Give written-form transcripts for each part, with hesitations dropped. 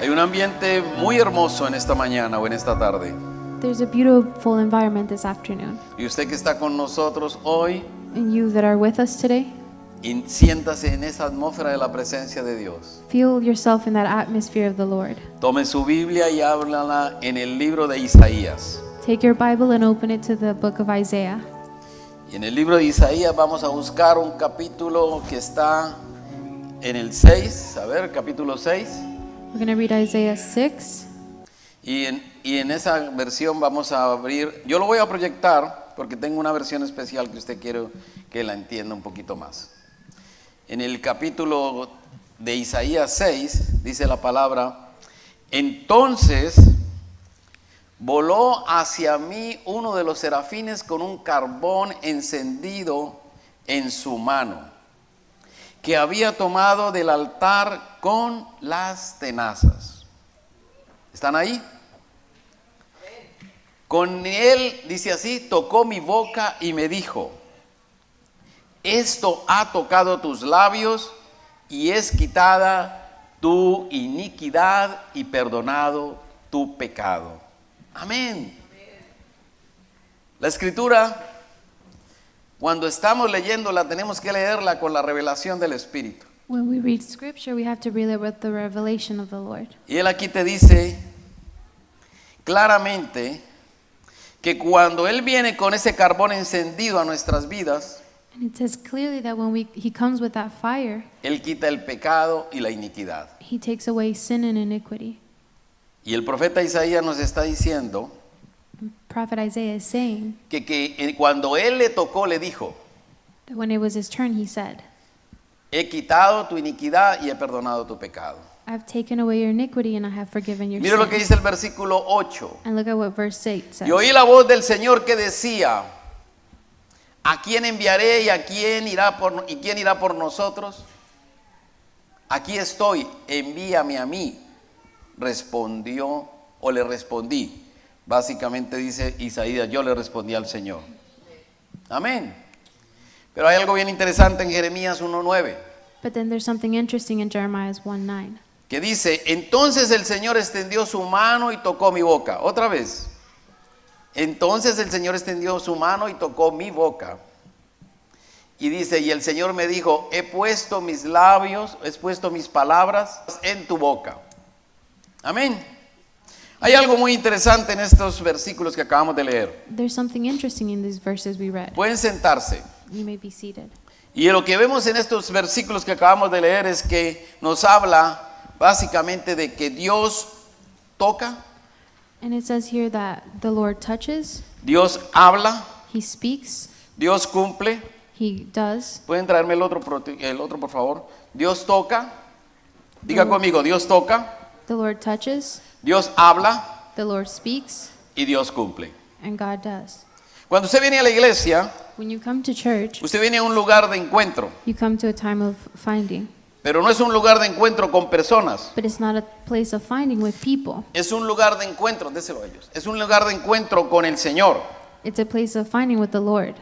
Hay un ambiente muy hermoso en esta mañana o en esta tarde. There's a beautiful environment this afternoon. Y usted que está con nosotros hoy, And you that are with us today, siéntase en esa atmósfera de la presencia de Dios. feel yourself in that atmosphere of the Lord. Tome su Biblia y háblala en el libro de Isaías. Take your Bible and open it to the book of Isaiah. Y en el libro de Isaías vamos a buscar un capítulo que está en el 6, a ver, capítulo 6. We're going to read Isaiah 6. Y en esa versión vamos a abrir, yo lo voy a proyectar porque tengo una versión especial que usted quiere que la entienda un poquito más. En el capítulo de Isaías 6 dice la palabra: entonces voló hacia mí uno de los serafines con un carbón encendido en su mano, que había tomado del altar con las tenazas. ¿Están ahí? Con él, dice así, tocó mi boca y me dijo: esto ha tocado tus labios y es quitada tu iniquidad y perdonado tu pecado. Amén. La escritura, cuando estamos leyéndola, tenemos que leerla con la revelación del Espíritu. When we read scripture, we have to read it with the revelation of the Lord. Y él aquí te dice claramente que cuando él viene con ese carbón encendido a nuestras vidas, And it says clearly that when he comes with that fire, él quita el pecado y la iniquidad. he takes away sin and iniquity. Y el profeta Isaías nos está diciendo Prophet Isaiah is saying que cuando él le tocó, le dijo: that when it was his turn, he said, he quitado tu iniquidad y he perdonado tu pecado. I've taken away your iniquity and I have forgiven your Mire lo que sin. dice el versículo 8. And look at what verse 8 says. Y oí la voz del Señor que decía: ¿a quién enviaré y quién irá por nosotros? Aquí estoy, envíame a mí. Respondió, o le respondí. Básicamente dice Isaías: yo le respondí al Señor. Amén. Pero hay algo bien interesante en Jeremías 1:9, But then there's something interesting in Jeremiah 1:9. que dice: entonces el Señor extendió su mano y tocó mi boca. Otra vez. Entonces el Señor extendió su mano y tocó mi boca. Y dice: y el Señor me dijo: he puesto mis palabras en tu boca. Amén. Hay algo muy interesante en estos versículos que acabamos de leer. There's something interesting in these verses we read. Pueden sentarse. You may be seated. Y lo que vemos en estos versículos que acabamos de leer es que nos habla básicamente de que Dios toca, And it says here that the Lord touches, Dios habla, he speaks, Dios cumple. he does. Pueden traerme el otro por favor. Dios toca. Diga conmigo: Dios toca, The Lord touches, Dios habla the Lord speaks, y Dios cumple. and God does. Cuando usted viene a la iglesia, When you come to church, usted viene a un lugar de encuentro, you come to a time of finding. pero no es un lugar de encuentro con personas. But it's not a place of finding with people. Es un lugar de encuentro, déselo a ellos. Es un lugar de encuentro con el Señor, It's a place of finding with the Lord.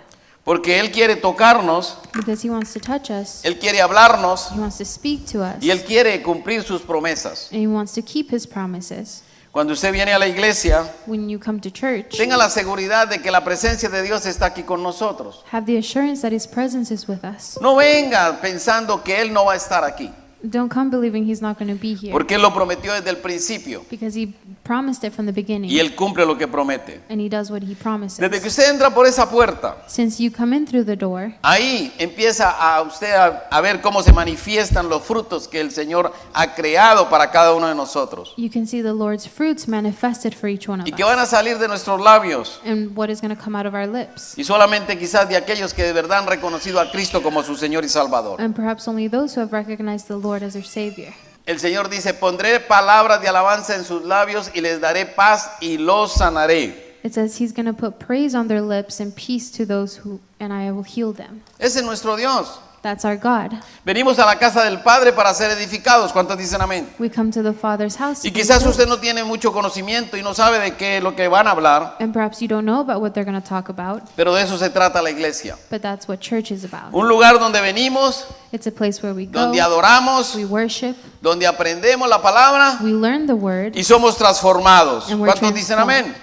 porque Él quiere tocarnos, Because he wants to touch us, Él quiere hablarnos he wants to speak to us, y Él quiere cumplir sus promesas. and he wants to keep his promises. Cuando usted viene a la iglesia, When you come to church, tenga la seguridad de que la presencia de Dios está aquí con nosotros. have the assurance that his presence is with us. No venga pensando que Él no va a estar aquí, Don't come believing he's not going to be here. porque Él lo prometió desde el principio Because he promised it from the beginning. y Él cumple lo que promete. And he does what he promises. Desde que usted entra por esa puerta, Since you come in through the door, ahí empieza a usted a ver cómo se manifiestan los frutos que el Señor ha creado para cada uno de nosotros you can see the Lord's fruits manifested for each one of y que van a us. salir de nuestros labios, And what is going to come out of our lips. y solamente quizás de aquellos que de verdad han reconocido a Cristo como su Señor y Salvador. And perhaps only those who have recognized the Lord as their Savior. El Señor dice: pondré palabras de alabanza en sus labios y les daré paz y los sanaré. It says he's going to put praise on their lips and peace to those who, and I will heal them. Ese es nuestro Dios. That's our God. Venimos a la casa del Padre para ser edificados. ¿Cuántos dicen amén? We come to the Father's house. to Y be quizás built. usted no tiene mucho conocimiento y no sabe de qué es lo que van a hablar, And perhaps you don't know about what they're going to talk about, pero de eso se trata la iglesia. but that's what church is about. Un lugar donde venimos, It's a place where we go, donde adoramos, we worship, donde aprendemos la palabra we learn the word, y somos transformados. And we're ¿Cuántos dicen transformed. amén?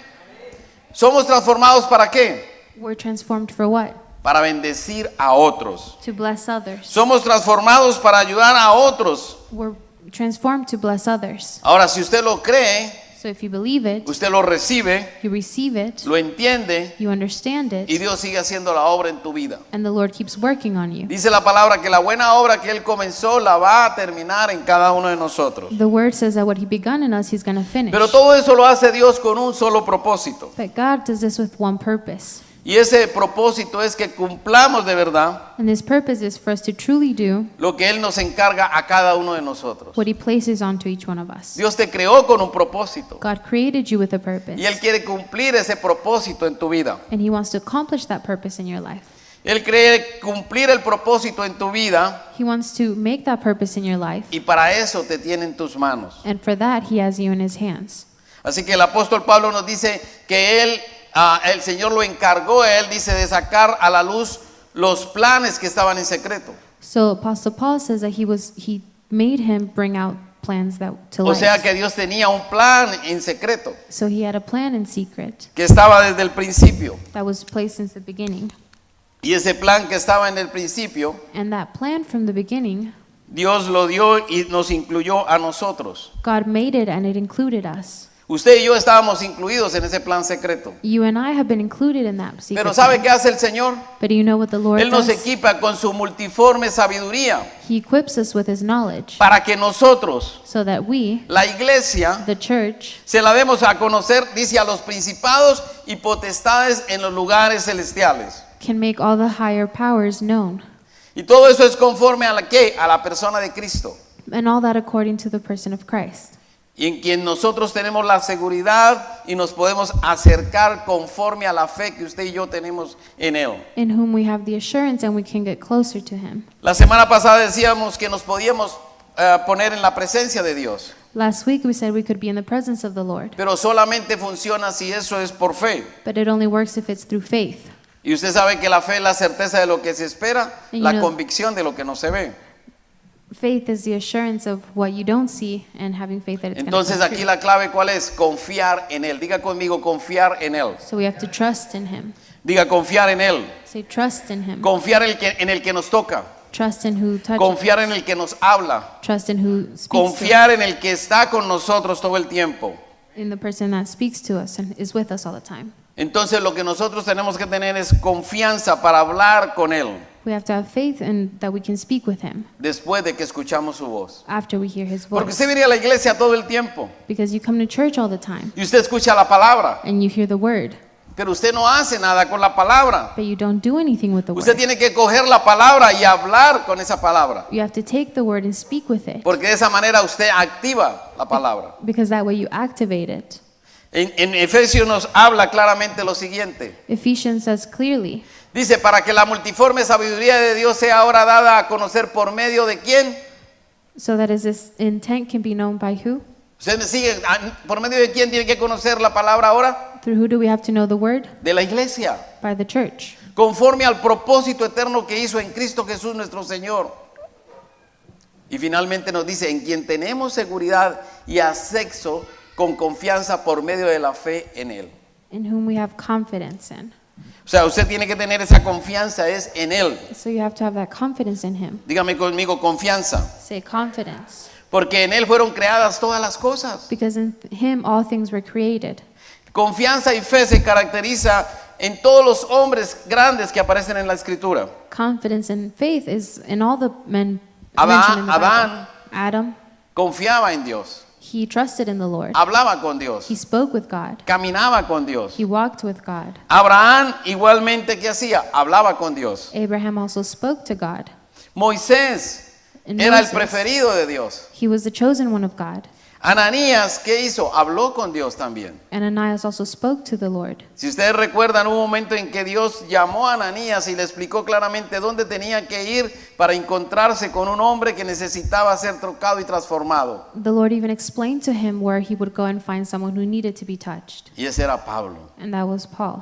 ¿Somos transformados para qué? we're transformed for what? Para bendecir a otros. To bless others. Somos transformados para ayudar a otros. We're transformed to bless others. Ahora, si usted lo cree, So if you believe it, usted lo recibe, you receive it, lo entiende you understand y it, Dios sigue haciendo la obra en tu vida. and the Lord keeps working on you. Dice la palabra que la buena obra que Él comenzó la va a terminar en cada uno de nosotros. The word says that what he begun in us, he's going to finish. Pero todo eso lo hace Dios con un solo propósito. But God does this with one purpose. Y ese propósito es que cumplamos de verdad And this purpose is for us to truly do lo que Él nos encarga a cada uno de nosotros. what he places onto each one of us. Dios te creó con un propósito God created you with a y purpose. Él quiere cumplir ese propósito en tu vida. And he wants to accomplish that purpose in your life. Él quiere cumplir el propósito en tu vida He wants to make that purpose in your life. y para eso te tiene en tus manos. And for that, he has you in his hands. Así que el apóstol Pablo nos dice que el Señor lo encargó, él dice, de sacar a la luz los planes que estaban en secreto. So Apostle Paul says that he made him bring out plans that to O sea light. que Dios tenía un plan en secreto So he had a plan in secret que estaba desde el principio. that was placed since the beginning. Y ese plan que estaba en el principio, And that plan from the beginning, Dios lo dio y nos incluyó a nosotros. God made it and it included us. Usted y yo estábamos incluidos en ese plan secreto. You and I have been included in that secret Pero ¿sabe plan. qué hace el Señor? But do you know what the Lord Él nos does? equipa con su multiforme sabiduría He equips us with his knowledge para que nosotros, so that we, la iglesia, the church, se la demos a conocer, dice, a los principados y potestades en los lugares celestiales. can make all the higher powers known. Y todo eso es conforme a la ¿qué? A la persona de Cristo, And all that according to the person of Christ. y en quien nosotros tenemos la seguridad y nos podemos acercar conforme a la fe que usted y yo tenemos en Él. In whom we have the assurance and we can get closer to him. La semana pasada decíamos que nos podíamos poner en la presencia de Dios, Last week we said we could be in the presence of the Lord. pero solamente funciona si eso es por fe. But it only works if it's through faith. Y usted sabe que la fe es la certeza de lo que se espera, And la you know- convicción de lo que no se ve. Faith is the assurance of what you don't see and having faith that it's going to Entonces come aquí true. la clave ¿cuál es? Confiar en Él. Diga conmigo, confiar en Él. So we have to trust in him. Diga confiar en Él. Say trust in him. Confiar en el que nos toca. Trust in who touches. Confiar en el que nos habla. Trust in who speaks to Confiar en el que está con nosotros todo el tiempo. us, in the person that speaks to us and is with us all the time. Entonces lo que nosotros tenemos que tener es confianza para hablar con Él We have to have faith in that we can speak with him después de que escuchamos su voz. after we hear his Porque voice. usted viene a la iglesia todo el tiempo Because you come to church all the time y usted escucha la palabra, and you hear the word, pero usted no hace nada con la palabra. but you don't do anything with the Usted word. tiene que coger la palabra y hablar con esa palabra, You have to take the word and speak with it, porque de esa manera usted activa la palabra. because that way you activate it. En Efesios nos habla claramente lo siguiente. Ephesians says clearly, Dice, para que la multiforme sabiduría de Dios sea ahora dada a conocer por medio de quién. so that as this intent can be known by who? ¿Usted me sigue? ¿Por medio de quién tiene que conocer la palabra ahora? Through who do we have to know the word? De la iglesia. By the church. Conforme al propósito eterno que hizo en Cristo Jesús nuestro Señor. Y finalmente nos dice, en quien tenemos seguridad y acceso con confianza por medio de la fe en Él. In whom we have confidence in. O sea, usted tiene que tener esa confianza, es en Él. So you have to have that confidence in him. Dígame conmigo, confianza. Say confidence. Porque en Él fueron creadas todas las cosas. Because in him all things were created. Confianza y fe se caracteriza en todos los hombres grandes que aparecen en la Escritura. Confidence and faith is in all the men Adán- mentioned in the Bible. Adán. Adam, Confiaba en Dios, he trusted in the Lord. hablaba con Dios, He spoke with God. caminaba con Dios. He walked with God. Abraham igualmente, ¿qué hacía? Hablaba con Dios. Abraham also spoke to God. Moisés And era el Moses, preferido de Dios. he was the chosen one of God. Ananías, ¿qué hizo? Habló con Dios también. Ananias also spoke to the Lord. Si ustedes recuerdan, hubo un momento en que Dios llamó a Ananías y le explicó claramente dónde tenía que ir para encontrarse con un hombre que necesitaba ser tocado y transformado. The Lord even explained to him where he would go and find someone who needed to be touched. Y ese era Pablo. And that was Paul.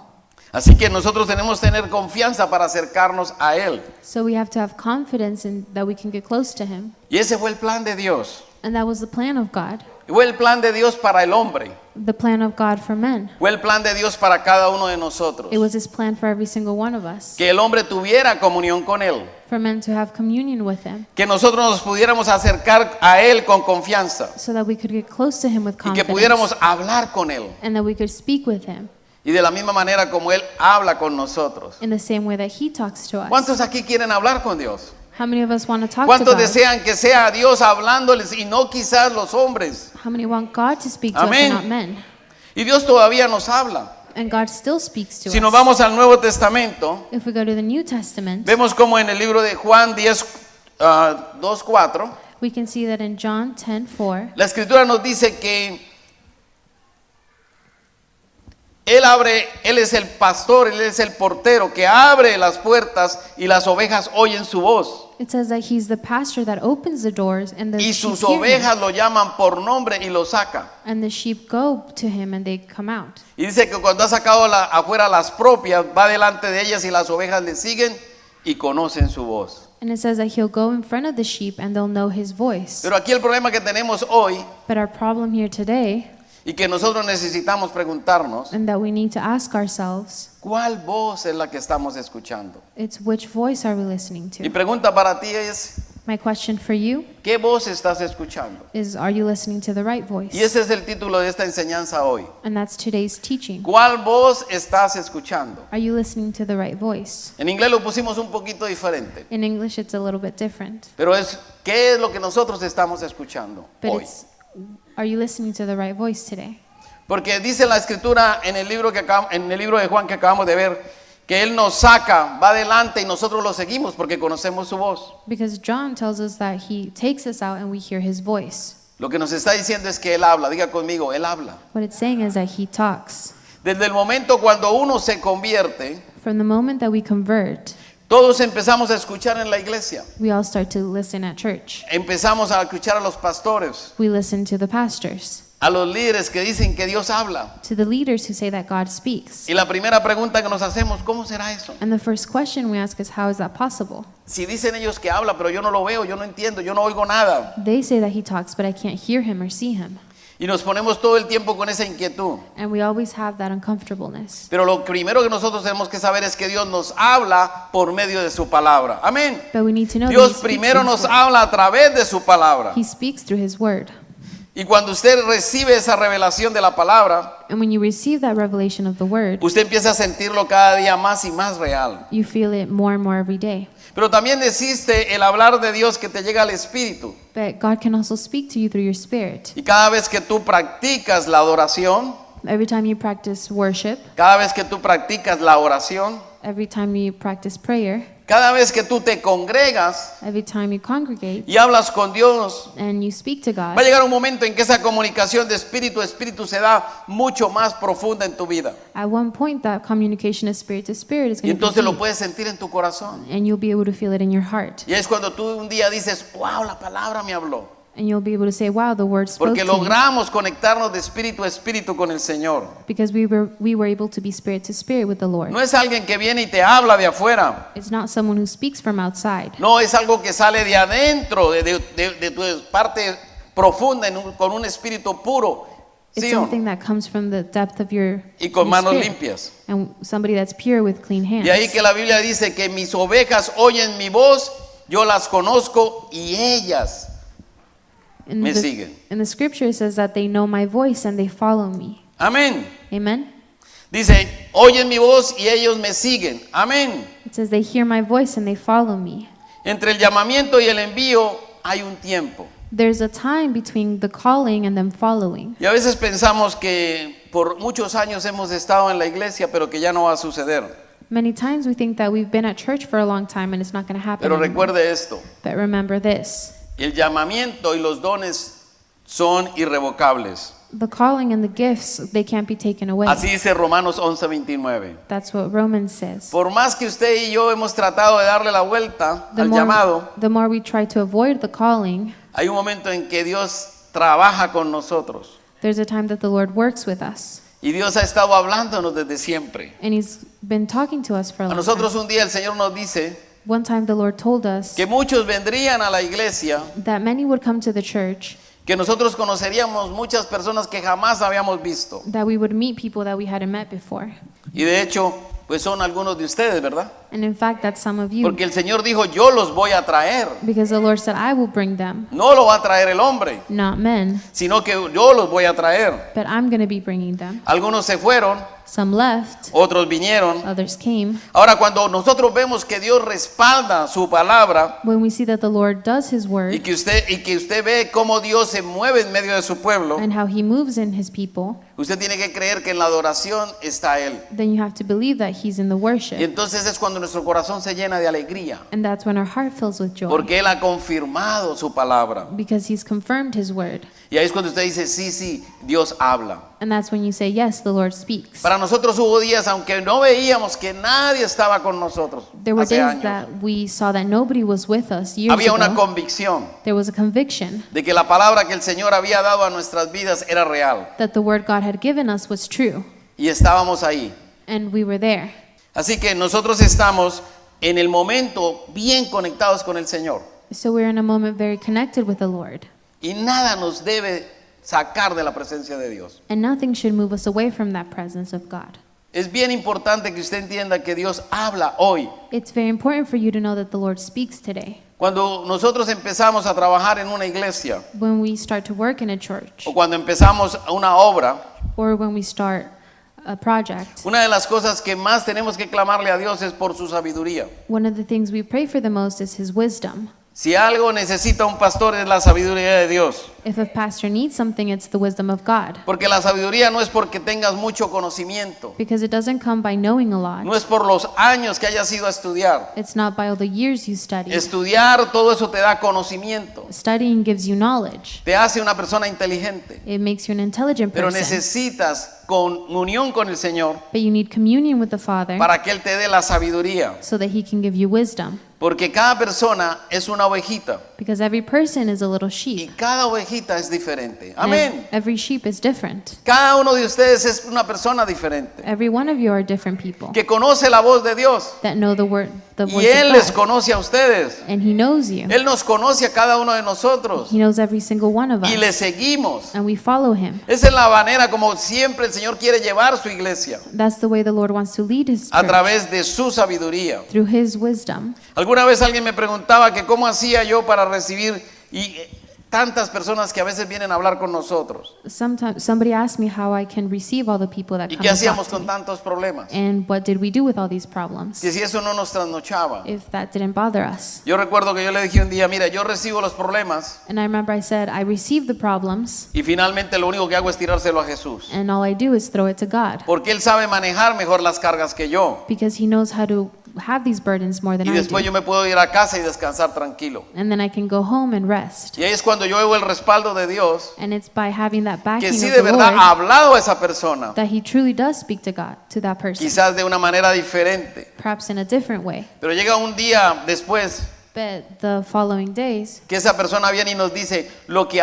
Así que nosotros tenemos que tener confianza para acercarnos a Él. So we have to have confidence in that we can get close to him. Y ese fue el plan de Dios. And that was the plan of God. Fue el plan de Dios para el hombre. The plan of God for men. Fue el plan de Dios para cada uno de nosotros. It was his plan for every single one of us. Que el hombre tuviera comunión con Él. For men to have communion with him. Que nosotros nos pudiéramos acercar a Él con confianza. So that we could get close to him with Y que confidence. pudiéramos hablar con Él. And that we could speak with him. Y de la misma manera como Él habla con nosotros. In the same way that he talks to us. ¿Cuántos aquí quieren hablar con Dios? How many of us want to talk to ¿Cuántos God? desean que sea Dios hablándoles y no quizás los hombres? How many want God to speak to Amén. us and not men? Y Dios todavía nos habla. And God still speaks to Si us. nos vamos al Nuevo Testamento, If we go to the New Testament, vemos como en el libro de Juan 2:4, we can see that in John 10:4, la Escritura nos dice que Él es el pastor, Él es el portero que abre las puertas y las ovejas oyen su voz. it says that he's the pastor that opens the doors and the Y sheep sus hear him, ovejas lo llaman por nombre y lo saca. and the sheep go to him and they come out. Y dice que cuando ha sacado afuera las propias, va delante de ellas y las ovejas le siguen y conocen su voz. And it says that he'll go in front of the sheep and they'll know his voice. Pero aquí el problema que tenemos hoy But our problem here today, y que nosotros necesitamos preguntarnos, and that we need to ask ourselves, ¿cuál voz es la que estamos escuchando? it's which voice are we listening Mi to? pregunta para ti es, My question for you ¿qué voz estás escuchando? is, are you listening to the right voice? Y ese es el título de esta enseñanza hoy. And that's today's teaching. ¿Cuál voz estás escuchando? Are you listening to the right voice? En inglés lo pusimos un poquito diferente, In English, it's a little bit different. pero ¿qué es lo que nosotros estamos escuchando But hoy? are you listening to the right voice today? Porque dice la Escritura en el libro de Juan que acabamos de ver, que Él nos saca, va adelante y nosotros lo seguimos porque conocemos su voz. Because John tells us that he takes us out and we hear his voice. Lo que nos está diciendo es que Él habla, diga conmigo, Él habla. What it's saying is that he talks. Desde el momento cuando uno se convierte, From the moment that we convert, todos empezamos a escuchar en la iglesia. we all start to listen at church. Empezamos a escuchar a los pastores, We listen to the pastors, a los líderes que dicen que Dios habla. to the leaders who say that God speaks. Y la primera pregunta que nos hacemos, ¿cómo será eso? And the first question we ask is, how is that possible? Si dicen ellos que habla, pero yo no lo veo, yo no entiendo, yo no oigo nada. They say that he talks, but I can't hear him or see him. Y nos ponemos todo el tiempo con esa inquietud. And we always have that uncomfortableness. Pero lo primero que nosotros tenemos que saber es que Dios nos habla por medio de su palabra. Amén. But we need to know that Dios he speaks primero through his nos word. habla a través de su palabra. He speaks through his word. Y cuando usted recibe esa revelación de la palabra, And when you receive that revelation of the word, usted empieza a sentirlo cada día más y más real. you feel it more and more every day. Pero también existe el hablar de Dios que te llega al espíritu. But God can also speak to you through your spirit. Y cada vez que tú practicas la adoración, Every time you practice worship, cada vez que tú practicas la oración, every time you practice prayer, cada vez que tú te congregas every time you congregate y hablas con Dios, and you speak to God, va a llegar un momento en que esa comunicación de espíritu a espíritu se da mucho más profunda en tu vida. at one point that communication of spirit to spirit is Y going to be entonces lo deep, puedes sentir en tu corazón. and you'll be able to feel it in your heart. Y es cuando tú un día dices, wow, la palabra me habló. And you'll be able to say, wow, the word spoke Porque to me. logramos conectarnos de espíritu a espíritu con el Señor. Because we were able to be spirit to spirit with the Lord. No es alguien que viene y te habla de afuera. It's not someone who speaks from outside. No, es algo que sale de adentro, de tu parte profunda, con un espíritu puro. It's ¿Sí o no? something that comes from the depth of your, Y con your manos spirit. limpias. And somebody that's pure with clean hands. De ahí que la Biblia dice que mis ovejas oyen mi voz, yo las conozco y ellas In me the, siguen. in the scripture it says that they know my voice and they follow me. Amén. Amen? Dice, oyen mi voz y ellos me siguen. Amén. It says they hear my voice and they follow me. Entre el llamamiento y el envío hay un tiempo. There's a time between the calling and them following. Y a veces pensamos que por muchos años hemos estado en la iglesia, pero que ya no va a suceder. Many times we think that we've been at church for a long time and it's not going to happen Pero anymore. recuerde esto, But remember this. el llamamiento y los dones son irrevocables. The calling and the gifts, they can't be taken away. Así dice Romanos 11:29. That's what Romans says. Por más que usted y yo hemos tratado de darle la vuelta al llamado, The more we try to avoid the calling, hay un momento en que Dios trabaja con nosotros. there's a time that the Lord works with us. Y Dios ha estado hablándonos desde siempre. And He's been talking to us for a A long nosotros time. un día el Señor nos dice One time the Lord told us que muchos vendrían a la iglesia, that many would come to the church, que nosotros conoceríamos muchas personas que jamás habíamos visto. that we would meet people that we hadn't met before. Y de hecho, pues son algunos de ustedes, ¿verdad? And in fact, that's some of you. Porque el Señor dijo, yo los voy a traer. Because the Lord said, I will bring them, No lo va a traer el hombre, not men, sino que yo los voy a traer. but I'm going to be bringing them. Algunos se fueron, Some left, otros vinieron. others came. Ahora, cuando nosotros vemos que Dios respalda su palabra When we see that the Lord does His y word que usted ve cómo Dios se mueve en medio de su pueblo, and how He moves in His people, usted tiene que creer que en la adoración está Él. then you have to believe that He's in the Y worship. entonces es cuando nuestro corazón se llena de alegría, And that's when our heart fills with joy. porque Él ha confirmado su palabra. Because He's confirmed His word. Y ahí es cuando usted dice, sí, Dios habla. And that's when you say, yes, the Lord speaks. Para nosotros hubo días, aunque no veíamos que nadie estaba con nosotros, There were hace days años, that we saw that nobody was with us years había una ago. convicción There was a conviction de que la palabra que el Señor había dado a nuestras vidas era real. that the word God had given us was true. Y estábamos ahí. And we were there. Así que nosotros estamos en el momento bien conectados con el Señor. So we're in a moment very connected with the Lord. Y nada nos debe sacar de la presencia de Dios. And nothing should move us away from that presence of God. Es bien importante que usted entienda que Dios habla hoy. It's very important for you to know that the Lord speaks today. Cuando nosotros empezamos a trabajar en una iglesia When we start to work in a church o cuando empezamos una obra, or when we start a project, una de las cosas que más tenemos que clamarle a Dios es por su sabiduría. one of the things we pray for the most is His wisdom. Si algo necesita un pastor es la sabiduría de Dios. If a pastor needs something, it's the wisdom of God. Porque la sabiduría no es porque tengas mucho conocimiento. Because it doesn't come by knowing a lot. No es por los años que hayas ido a estudiar. It's not by all the years you study. Estudiar, todo eso te da conocimiento. Studying gives you knowledge. Te hace una persona inteligente. It makes you an intelligent Pero person. necesitas unión con el Señor But you need communion with the Father para que Él te dé la sabiduría. so that He can give you wisdom. Porque cada persona es una ovejita. Because every person is a little Y sheep. cada ovejita es diferente. And Amén. every sheep is different. Cada uno de ustedes es una persona diferente. Every one of you are different people Que conoce la voz de Dios. that know the word, the Y voice Él of les God. conoce a ustedes. And He knows you. Él nos conoce a cada uno de nosotros. He knows every single one of Y le us. seguimos. And we follow Him. Esa es la manera como siempre el Señor quiere llevar su iglesia. That's the way the Lord wants to lead His A church, través de su sabiduría. through His wisdom. Alguna vez alguien me preguntaba que cómo hacía yo para recibir tantas personas que a veces vienen a hablar con nosotros. Sometimes somebody asked me how I can receive all the people that ¿Y come qué and talk hacíamos to con me. tantos problemas? And what did we do with all these problems Que si eso no nos trasnochaba. if that didn't bother us? Yo recuerdo que yo le dije un día, mira, yo recibo los problemas And I remember I said, I receive the problems, y finalmente lo único que hago es tirárselo a Jesús. and all I do is throw it to God. Porque Él sabe manejar mejor las cargas que yo. Because He knows how to have these burdens more than Y I después yo do. me puedo ir a casa y descansar tranquilo. And then I can go home and rest. Y ahí es cuando yo veo el respaldo de Dios, And it's by having that que backing sí of de the verdad Lord ha hablado a esa persona, that He truly does speak to God, to that person. quizás de una manera diferente. Perhaps in a different way. Pero llega un día después But the following days, que esa persona viene y nos dice, lo que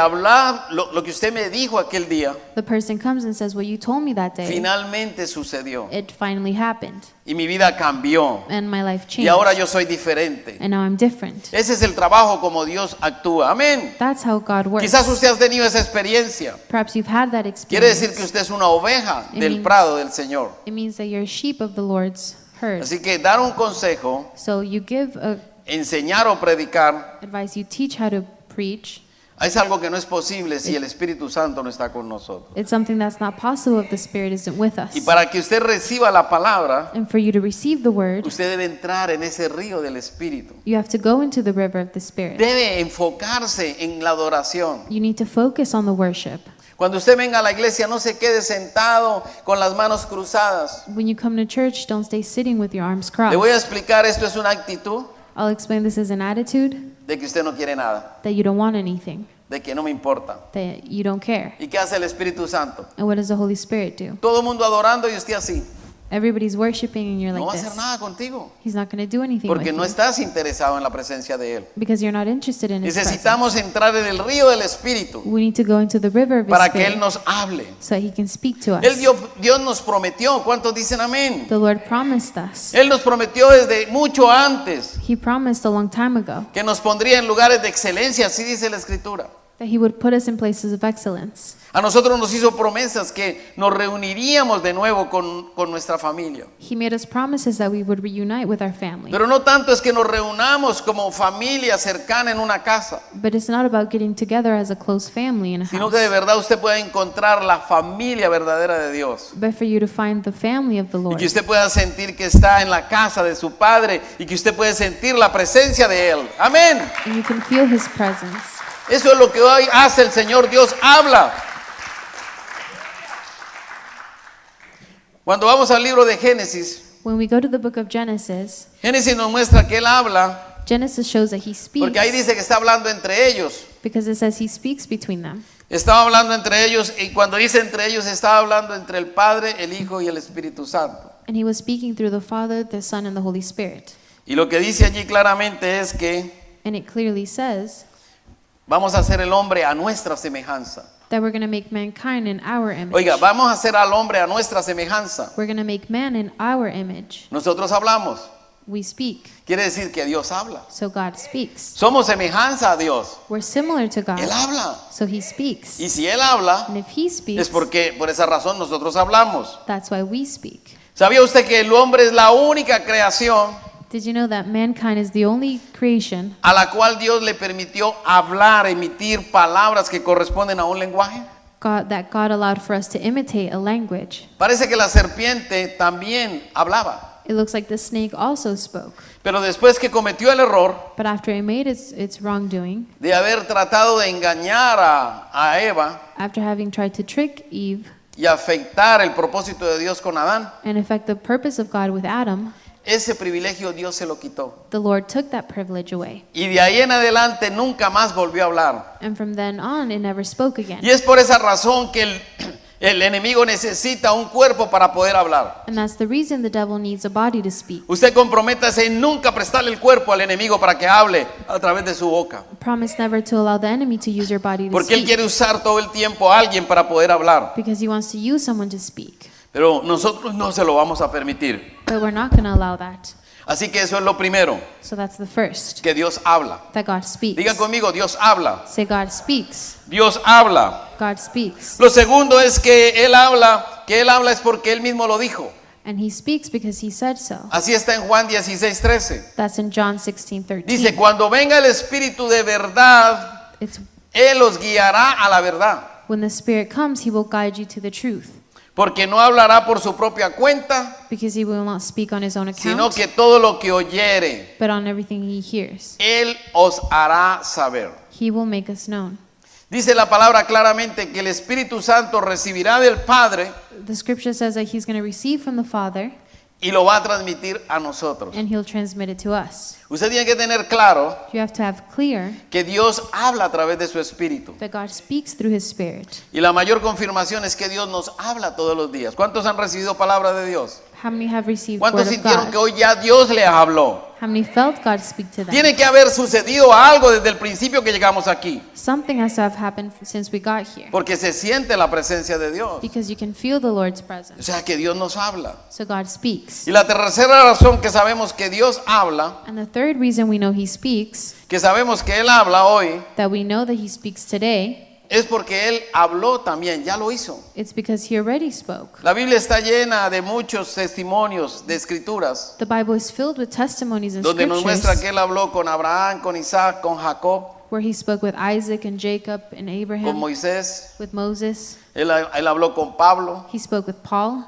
usted me dijo aquel día, the person comes and says, what you told me that day, finalmente sucedió. it finally happened. Y mi vida cambió. And my life Y changed. ahora yo soy diferente. And now I'm different. Ese es el trabajo como Dios actúa. Amén. That's how God works. Quizás usted ha tenido esa experiencia. Perhaps you've had that Quiere experience. decir que usted es una oveja It del means- prado del Señor. It means that you're a sheep of the Lord's herd. Así que dar un consejo, So you give enseñar o predicar, advice, you teach how to preach. es algo que no es posible si el Espíritu Santo no está con nosotros. It's something that's not possible if the Spirit isn't with us. Y para que usted reciba la palabra, And for you to receive the word, usted debe entrar en ese río del Espíritu. you have to go into the river of the Spirit. Debe enfocarse en la adoración. You need to focus on the worship. Cuando usted venga a la iglesia, no se quede sentado con las manos cruzadas. When you come to church, don't stay sitting with your arms Le voy a crossed. explicar, esto es una actitud I'll explain this as an attitude de que usted no quiere nada. that you don't want anything. de que no me importa. that you don't care. ¿Y qué hace el Espíritu Santo? And what does the Holy Spirit do? Todo el mundo adorando y usted así. Everybody's worshiping and you're No like va a hacer this. nada contigo. He's not going to do anything Porque with no you estás interesado en la presencia de Él. because you're not interested in His presence. Necesitamos entrar en el río del Espíritu We need to go into the river of His para que Él Spirit nos hable. so that He can speak to us. Dios nos prometió. ¿Cuántos dicen amén? The Lord promised us. Él nos prometió desde mucho antes He promised a long time ago que nos pondría en lugares de excelencia, así dice la Escritura. that He would put us in places of excellence. A nosotros nos hizo promesas que nos reuniríamos de nuevo con nuestra familia. He made us promises that we would reunite with our family. Pero no tanto es que nos reunamos como familia cercana en una casa, But it's not about getting together as a close family in a sino house, que de verdad usted pueda encontrar la familia verdadera de Dios. but for you to find the family of the Y Lord. que usted pueda sentir que está en la casa de su Padre y que usted puede sentir la presencia de Él. Amén. And you can feel His presence. Eso es lo que hoy hace el Señor. Dios habla. Cuando vamos al libro de Génesis, When we go to the book of Genesis, Génesis nos muestra que Él habla, Genesis shows that He speaks porque ahí dice que está hablando entre ellos. because it says He speaks between them. Estaba hablando entre ellos, y cuando dice entre ellos, estaba hablando entre el Padre, el Hijo y el Espíritu Santo. And He was speaking through the Father, the Son, and the Holy Spirit. Y lo que dice allí claramente es que And it clearly says vamos a hacer el hombre a nuestra semejanza. that we're going to make mankind in our image. Oiga, vamos a hacer al hombre a nuestra semejanza. We're going to make man in our image. Nosotros hablamos. We speak, Quiere decir que Dios habla. so God speaks. Somos semejanza a Dios. We're similar to Él God, habla. so He speaks. Y si Él habla, And if He es speaks, porque por esa razón nosotros hablamos. that's why we speak. ¿Sabía usted que el hombre es la única creación Did you know that mankind is the only creation a la cual Dios le permitió hablar, emitir palabras que corresponden a un lenguaje? that God allowed for us to imitate a language? Parece que la serpiente también hablaba, It looks like the snake also spoke. pero después que cometió el error But after it made its wrongdoing, de haber tratado de engañar a Eva after having tried to trick Eve y afectar el propósito de Dios con Adán, and affect the purpose of God with Adam, ese privilegio Dios se lo quitó. the Lord took that privilege away. Y de ahí en adelante nunca más volvió a hablar. And from then on, it never spoke again. Y es por esa razón que el enemigo necesita un cuerpo para poder hablar. And that's the reason the devil needs a body to speak. Usted comprométase en nunca prestarle el cuerpo al enemigo para que hable a través de su boca. Promise never to allow the enemy to use your body to Porque él speak. quiere usar todo el tiempo a alguien para poder hablar. Because he wants to use someone to speak. Pero nosotros no se lo vamos a permitir. But we're not going to allow that. Así que eso es lo primero, So that's the first, que Dios habla. that God speaks. Digan conmigo, Dios habla. Say God speaks. Dios habla. God speaks. Lo segundo es que Él habla es porque Él mismo lo dijo. And He speaks because He said so. Así está en Juan 16:13. That's in John 16:13. Dice, cuando venga el Espíritu de verdad, It's Él los guiará a la verdad. when the Spirit comes, He will guide you to the truth. Porque no hablará por su propia cuenta, Because He will not speak on His own sino account, que todo lo que oyere, but on everything He hears. Él os hará saber. He will make us known. Dice la palabra claramente que el Espíritu Santo recibirá del Padre The scripture says that He's going to receive from the Father y lo va a transmitir a nosotros. and He'll transmit it to us. Usted tiene que tener claro You have to have clear que Dios habla a través de su Espíritu. that God speaks through His Spirit. Y la mayor confirmación es que Dios nos habla todos los días. ¿Cuántos han recibido palabra de Dios? How many have received ¿Cuántos word of sintieron que God? hoy ya Dios les habló? How many felt God speak to them? Tiene que haber sucedido algo desde el principio que llegamos aquí, Something has to have happened since we got here. porque se siente la presencia de Dios. Because you can feel the Lord's O presence. sea que Dios nos habla. So God speaks. Y la tercera razón que sabemos que Dios habla, And the third reason we know He speaks, que sabemos que Él habla hoy, that we know that He speaks today, es porque Él habló también, ya lo hizo. it's because He already spoke. La Biblia está llena de muchos testimonios de escrituras, The Bible is filled with testimonies and donde nos muestra que scriptures Él habló con Abraham, con Isaac, con Jacob, where He spoke with Isaac and Jacob and con Abraham, Moisés. with Moses. Él habló con Pablo. He spoke with Paul.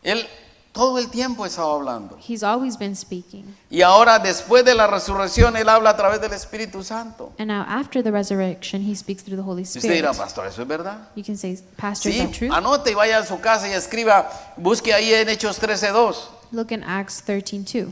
Él todo el tiempo estaba hablando. He's always been speaking. Y ahora, después de la resurrección, Él habla a través del Espíritu Santo. And now after the resurrection, He speaks through the Holy Y usted dirá, Spirit. pastor, ¿eso es verdad? You can say, Pastor, is Sí, that true? anote y vaya a su casa y escriba, busque ahí en Hechos 13:2. Look in Acts 13:2.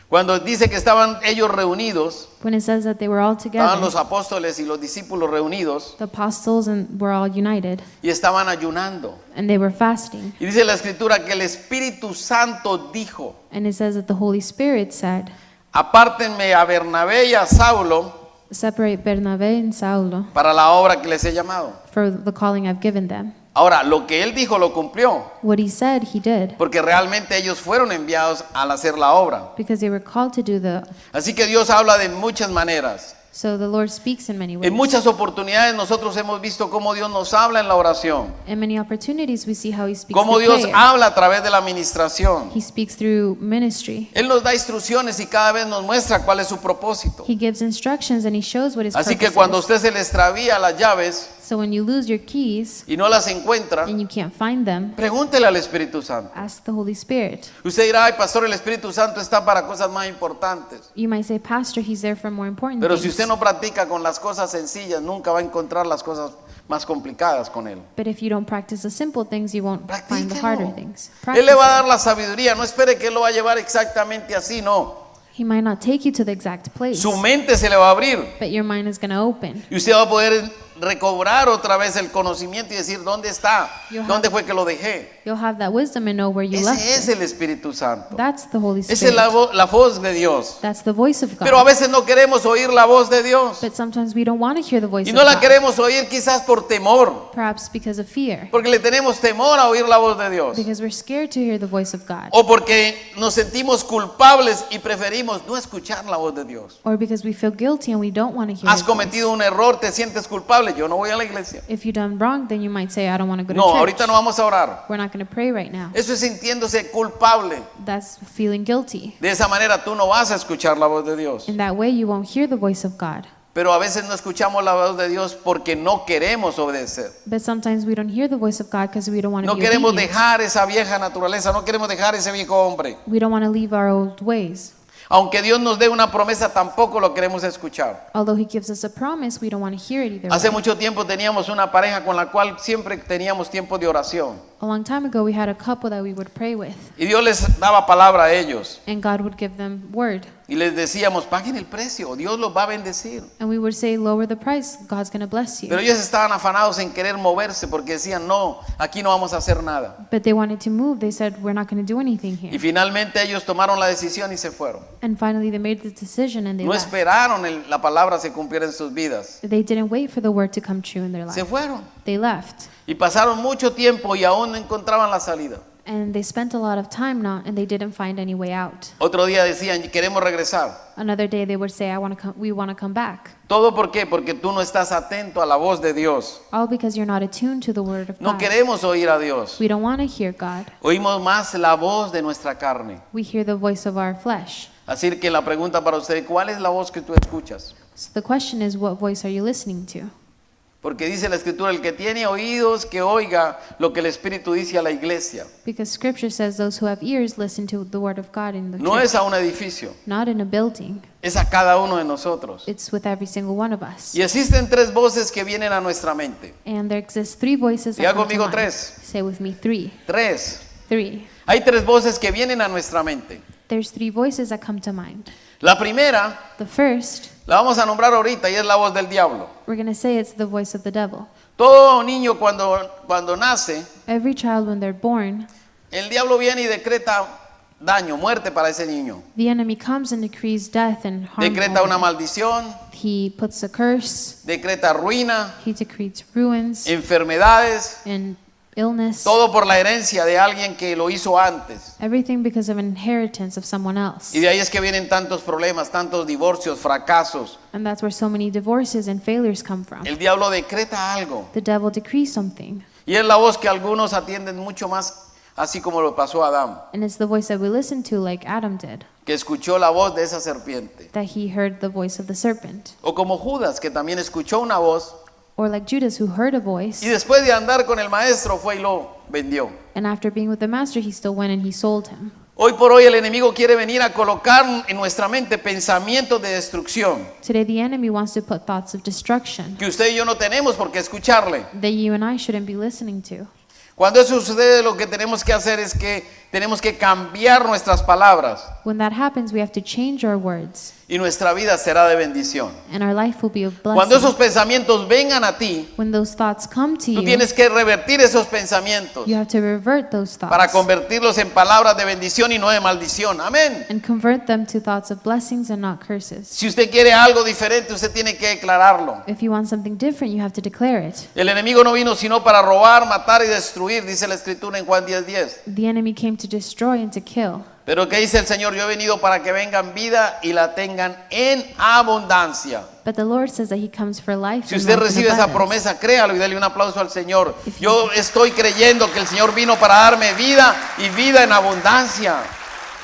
Cuando dice que estaban ellos reunidos, when it says that they were all estaban together, los apóstoles y los discípulos reunidos the apostles were all united, y estaban ayunando. and they were fasting. Y dice la escritura que el Espíritu Santo dijo, And it says that the Holy Spirit said, apártenme a Bernabé y a Saulo separate Bernabé and Saulo para la obra que les he llamado. for the calling I've given them. Ahora, lo que él dijo lo cumplió, What he said, he did, porque realmente ellos fueron enviados al hacer la obra. because they were called to do the. Así que Dios habla de muchas maneras. So the Lord speaks in many ways. En muchas oportunidades nosotros hemos visto cómo Dios nos habla en la oración, In many opportunities, we see how he speaks cómo through Dios prayer. habla a través de la administración. He speaks through ministry. Él nos da instrucciones y cada vez nos muestra cuál es su propósito. He gives instructions and he shows what his Así purpose que cuando a is. usted se le extravía las llaves So when you lose your keys y no las encuentra, and you can't find them, pregúntele al Espíritu Santo. ask the Holy Spirit. Usted dirá, ay pastor, el Espíritu Santo está para cosas más importantes. You might say, Pastor, he's there for more important Pero si things. usted no practica con las cosas sencillas, nunca va a encontrar las cosas más complicadas con Él. But if you don't practice the simple things, you won't find the Practíquelo. harder things. Él le va a Practice dar la sabiduría, no espere que Él lo va a llevar exactamente así, no. it. He might not take you to the exact place, Su mente se le va a abrir but your mind is going to open. y usted va a poder recobrar otra vez el conocimiento y decir, ¿dónde está? You have- ¿Dónde fue que lo dejé? You'll have that wisdom and know where you left Ese es it. el Espíritu Santo. That's the Holy Esa es Spirit. la voz de Dios. That's the voice of Pero a God. veces no queremos oír la voz de Dios. But sometimes we don't want to hear the voice Y of no la God, queremos oír quizás por temor, perhaps because of fear, porque le tenemos temor a oír la voz de Dios. because we're scared to hear the voice of God, O porque nos sentimos culpables y preferimos no escuchar la voz de Dios. or because we feel guilty and we don't want to hear Has His voice. cometido un error, te sientes culpable, yo no voy a la iglesia. If you've done wrong, then you might say, I don't want to go to No, church. ahorita no vamos a orar. We're not going to pray right now. Eso es sintiéndose culpable. That's feeling guilty. De esa manera tú no vas a escuchar la voz de Dios. In that way, you won't hear the voice of God. Pero a veces no escuchamos la voz de Dios porque no queremos obedecer. But sometimes we don't hear the voice of God because we don't want to No be queremos obedient. dejar esa vieja naturaleza, no queremos dejar ese viejo hombre. We don't want to leave our old ways. Aunque Dios nos dé una promesa, tampoco lo queremos escuchar. Although He gives us a promise, we don't want to hear it either Hace way. mucho tiempo teníamos una pareja con la cual siempre teníamos tiempo de oración. A long time ago, we had a couple that we would pray with, Y Dios les daba palabra a ellos. and God would give them word. Y les decíamos, paguen el precio, Dios los va a bendecir. And we would say, lower the price, God's going to bless you. Pero ellos estaban afanados en querer moverse porque decían, no, aquí no vamos a hacer nada. But they wanted to move. They said, we're not going to do anything Y here. finalmente ellos tomaron la decisión y se fueron. And finally, they made the decision and they No left. esperaron la palabra se cumpliera en sus vidas. They didn't wait for the word to come true in their Se life. fueron. They left. Y pasaron mucho tiempo y aún no encontraban la salida. And they spent a lot of time now, and they didn't find any way out. Otro día decían, queremos regresar. Another day, they would say, we want to come back. ¿Todo por qué? Porque tú no estás atento a la voz de Dios. All because you're not attuned to the word of No God. queremos oír a Dios. We don't want to hear God. Oímos más la voz de nuestra carne. We hear the voice of our flesh. Así que la pregunta para usted, ¿cuál es la voz que tú escuchas? So the question is, what voice are you listening to? Porque dice la Escritura, el que tiene oídos, que oiga lo que el Espíritu dice a la iglesia. Because Scripture says those who have ears listen to the word of God in the No church. es a un edificio, Not in a building. es a cada uno de nosotros. It's with every single one of us. Y existen tres voces que vienen a nuestra mente. And there exist three voices that Diga come to conmigo mind. tres. Say with me, three. Tres. Three. Hay tres voces que vienen a nuestra mente. There's three voices that come to mind. La primera, The first, la vamos a nombrar ahorita y es la voz del diablo. we're going to say it's the voice of the devil. Todo niño cuando nace, Every child, when they're born, el diablo viene y decreta daño, muerte para ese niño. the enemy comes and decrees death and harm. Decreta una on him. maldición, He puts a curse. decreta ruina, He decrees ruins enfermedades, and illness. todo por la herencia de alguien que lo hizo antes. Everything because of an inheritance of someone else. Y de ahí es que vienen tantos problemas, tantos divorcios, fracasos. And that's where so many divorces and failures come from. El diablo decreta algo. The devil decrees something. Y es la voz que algunos atienden mucho más, así como lo pasó a Adán, And it's the voice that we listen to, like Adam did, que escuchó la voz de esa serpiente. that he heard the voice of the serpent. O como Judas, que también escuchó una voz Or like Judas, who heard a voice, y después de andar con el maestro fue y lo vendió. and after being with the master, he still went and he sold him. Hoy por hoy el enemigo quiere venir a colocar en nuestra mente pensamientos de destrucción Today, the enemy wants to put thoughts of destruction que usted y yo no tenemos por qué escucharle. that you and I shouldn't be listening to. Cuando eso sucede, lo que tenemos que hacer es que tenemos que cambiar nuestras palabras When that happens, we have to change our words, y nuestra vida será de bendición. and our life will be of Cuando esos blessing. pensamientos vengan a ti, When those thoughts come to tú you, tienes que revertir esos pensamientos you have to revert those para thoughts convertirlos en palabras de bendición y no de maldición. Amén. and convert them to thoughts of blessings and not curses. Si usted quiere algo diferente, usted tiene que declararlo. If you want something different, you have to declare it. El enemigo no vino sino para robar, matar y destruir, dice la escritura en Juan 10:10. The enemy came to destroy and to kill. Pero ¿qué dice el Señor? Yo he venido para que vengan vida y la tengan en abundancia. But the Lord says that He comes for life Si and usted life in recibe esa abundance. promesa, créalo y dale un aplauso al Señor. Yo estoy creyendo que el Señor vino para darme vida y vida en abundancia.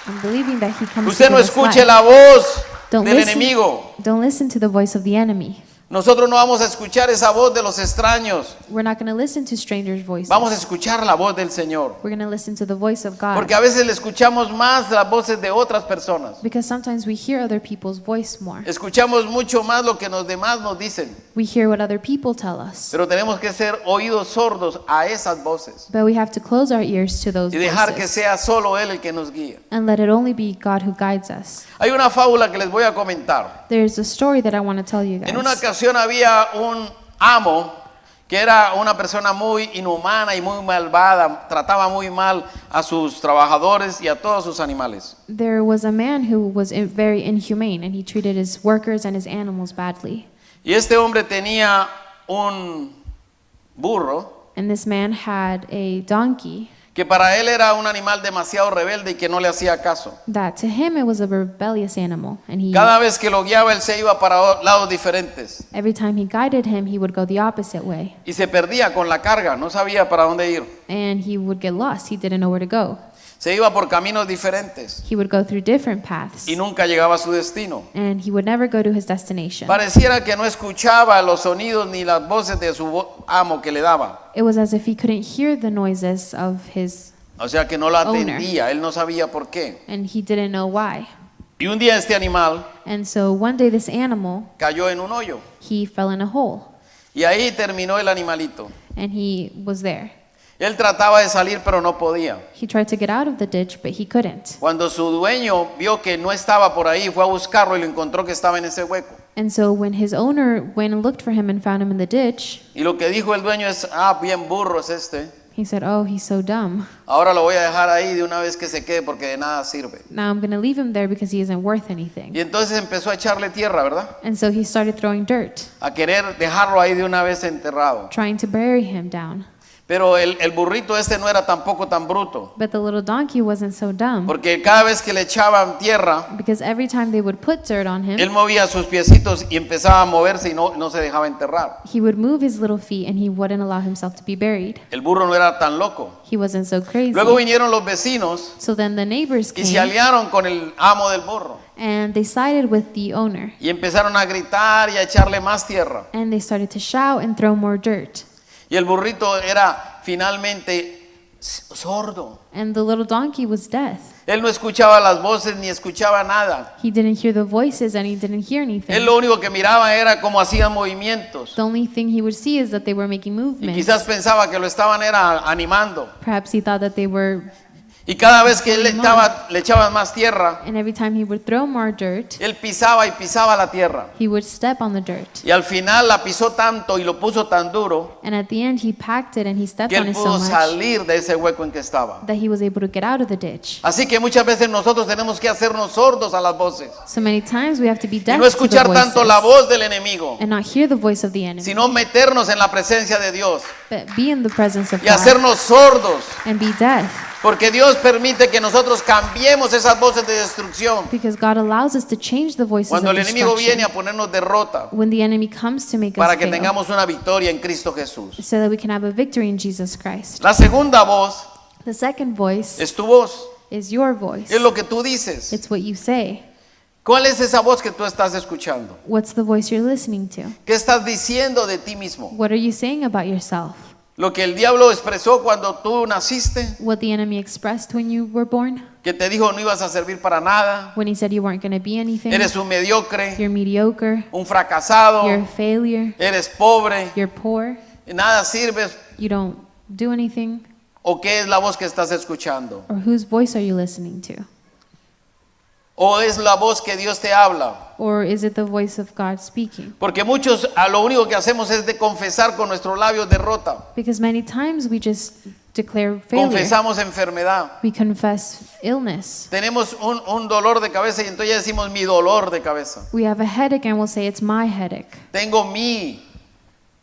I'm believing that He comes Usted to no give us escuche life. la voz Don't del listen, enemigo. don't listen to the voice of the enemy. Nosotros no vamos a escuchar esa voz de los extraños. We're not going to listen to strangers' voices. Vamos a escuchar la voz del Señor. We're going to listen to the voice of God. Porque a veces le escuchamos más las voces de otras personas. Because sometimes we hear other people's voice more. Escuchamos mucho más lo que los demás nos dicen. We hear what other people tell us. Pero tenemos que ser oídos sordos a esas voces But we have to close our ears to those y dejar que voices sea solo Él el que nos guíe. and let it only be God who guides us. Hay una fábula que les voy a comentar. There's a story that I want to tell you En una guys. ocasión había un amo que era una persona muy inhumana y muy malvada, trataba muy mal a sus trabajadores y a todos sus animales. There was a man who was very inhumane, and he treated his workers and his animals badly. Y este hombre tenía un burro And this man had a donkey que para él era un animal demasiado rebelde y que no le hacía caso. that to him it was a rebellious animal, and Cada vez que lo guiaba él se iba para lados diferentes every time he guided him, he would go the opposite way, y se perdía con la carga, no sabía para dónde ir. and he would get lost. He didn't know where to go. Se iba por caminos diferentes He would go through different paths, y nunca llegaba a su destino. and he would never go to his destination. Pareciera que no escuchaba los sonidos ni las voces de su amo que le daba. It was as if he couldn't hear the noises of his, O sea que no la Owner. atendía, él no sabía por qué. and he didn't know why. Y un día este animal And so one day this animal, cayó en un hoyo he fell in a hole, y ahí terminó el animalito. and he was there. Él trataba de salir pero no podía. He tried to get out of the ditch, but he couldn't. Cuando su dueño vio que no estaba por ahí, fue a buscarlo y lo encontró que estaba en ese hueco. And so when his owner went and looked for him and found him in the ditch, Y lo que dijo el dueño es, bien burro es este. he said, "Oh, he's so dumb. Ahora lo voy a dejar ahí de una vez que se quede porque de nada sirve. Now I'm going to leave him there because he isn't worth Y anything." entonces empezó a echarle tierra, ¿verdad? And so he started throwing dirt, A querer dejarlo ahí de una vez enterrado. trying to bury him down. Pero el burrito este no era tampoco tan bruto. But the little donkey wasn't so dumb, Porque cada vez que le echaban tierra, because every time they would put dirt on él him, movía sus piecitos y empezaba a moverse y no se dejaba enterrar. he would move his little feet and he wouldn't allow himself to be buried. El burro no era tan loco. He wasn't so crazy. Luego vinieron los vecinos So then the neighbors y se came aliaron con el amo del burro. and they sided with the owner, Y empezaron a gritar y a echarle más tierra. and they started to shout and throw more dirt. Y el burrito era finalmente sordo. And the little donkey was deaf. Él no escuchaba las voces ni escuchaba nada. He didn't hear the voices and he didn't hear Él anything. lo único que miraba era cómo hacían movimientos. The only thing he would see is that they were making Y movements. quizás pensaba que lo estaban era animando. Perhaps he thought that they were, Y cada vez que él le echaban más tierra, and every time he would throw more dirt, él pisaba y pisaba la tierra. he would step on the dirt. Y al final la pisó tanto y lo puso tan duro And at the end, he packed it and he stepped que on él it so pudo much salir de ese hueco en que estaba. that he was able to get out of the ditch. Así que muchas veces nosotros tenemos que hacernos sordos a las voces So many times we have to be y deaf no to the escuchar tanto la voices voz del enemigo, and not hear the voice of the enemy, sino meternos en la presencia de Dios but be in the presence of y God hacernos sordos, and be deaf, porque Dios permite que nosotros cambiemos esas voces de destrucción because God allows us to change the voices cuando of el enemigo viene destruction a ponernos derrota when the enemy comes to make us para que fail, tengamos una victoria en Cristo Jesús. so that we can have a victory in Jesus Christ. La segunda voz The second voice es tu voz, is your voice. es lo que tú dices. It's what you say. ¿Cuál es esa voz que tú estás escuchando? What's the voice you're listening to? ¿Qué estás diciendo de ti mismo? What are you saying about yourself? Lo que el diablo expresó cuando tú naciste, What the enemy expressed when you were born? que te dijo no ibas a servir para nada, When he said you weren't going to be anything? eres un mediocre, You're mediocre. un fracasado, You're a failure. eres pobre, You're poor. nada sirves. You don't do anything. ¿O qué es la voz que estás escuchando? Or whose voice are you listening to? ¿O es la voz que Dios te habla? Or is it the voice of God speaking? Porque muchos a lo único que hacemos es de confesar con nuestros labios derrota. Because many times we just declare failure. Confesamos enfermedad. We confess illness. Tenemos un dolor de cabeza y entonces ya decimos mi dolor de cabeza. We have a headache and we'll say it's my headache. Tengo mi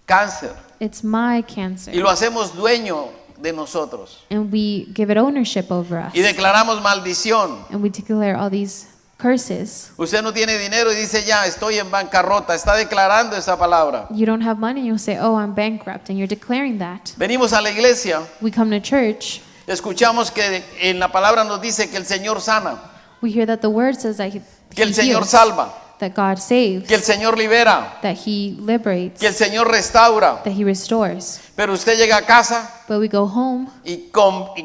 cáncer. It's my cancer. Y lo hacemos dueño de nosotros. And we give it ownership over us. Y declaramos maldición. And we declare all these curses. Usted no tiene dinero y dice ya estoy en bancarrota. Está declarando esa palabra. You don't have money and you'll say, oh, I'm bankrupt. And you're declaring that. Venimos a la iglesia. We come to church. Escuchamos que en la palabra nos dice que el Señor sana. We hear that the word says that Que el he Señor heals, salva. that God saves, Que el Señor libera. that he liberates, Que el Señor restaura. that he restores. Pero usted llega a casa But we go home y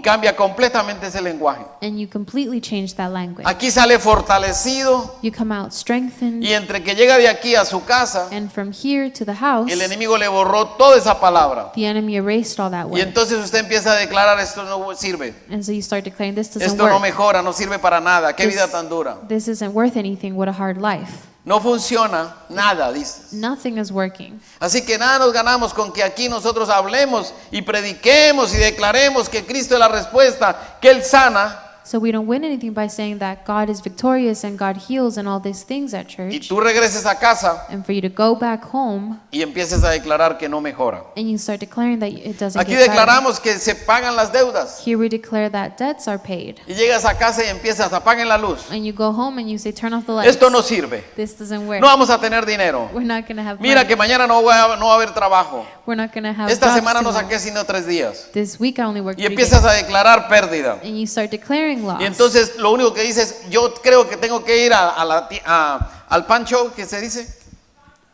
cambia completamente ese lenguaje. and you completely change that language. Aquí sale fortalecido You come out strengthened, y entre que llega de aquí a su casa, and from here to the house, el enemigo le borró toda esa palabra. the enemy erased all that Y word. entonces usted empieza a declarar esto no sirve, And so you start declaring, this doesn't esto no work. mejora, no sirve para nada, qué This- vida tan dura. This isn't worth anything. What a hard life. No funciona nada, dices. Nothing is working. Así que nada nos ganamos con que aquí nosotros hablemos y prediquemos y declaremos que Cristo es la respuesta, que Él sana. So we don't win anything by saying that God is victorious and God heals and all these things at Y church. tú regreses a casa And for you to go back home y empieces a declarar que no mejora. and you start declaring that it doesn't Aquí get better. declaramos que se pagan las deudas. Here we declare that debts are paid. Y llegas a casa y empiezas, apaguen la luz. And you go home and you say, turn off the lights. Esto no sirve. This doesn't work. No vamos a tener dinero. We're not going to have Mira money. que mañana no va a haber trabajo. We're not going to have Esta jobs semana no tomorrow. saqué sino 3 días. This week I only worked Y 3 empiezas days. a declarar pérdida. And you start declaring loss. Y entonces lo único que dices, yo creo que tengo que ir al pan shop, que se dice,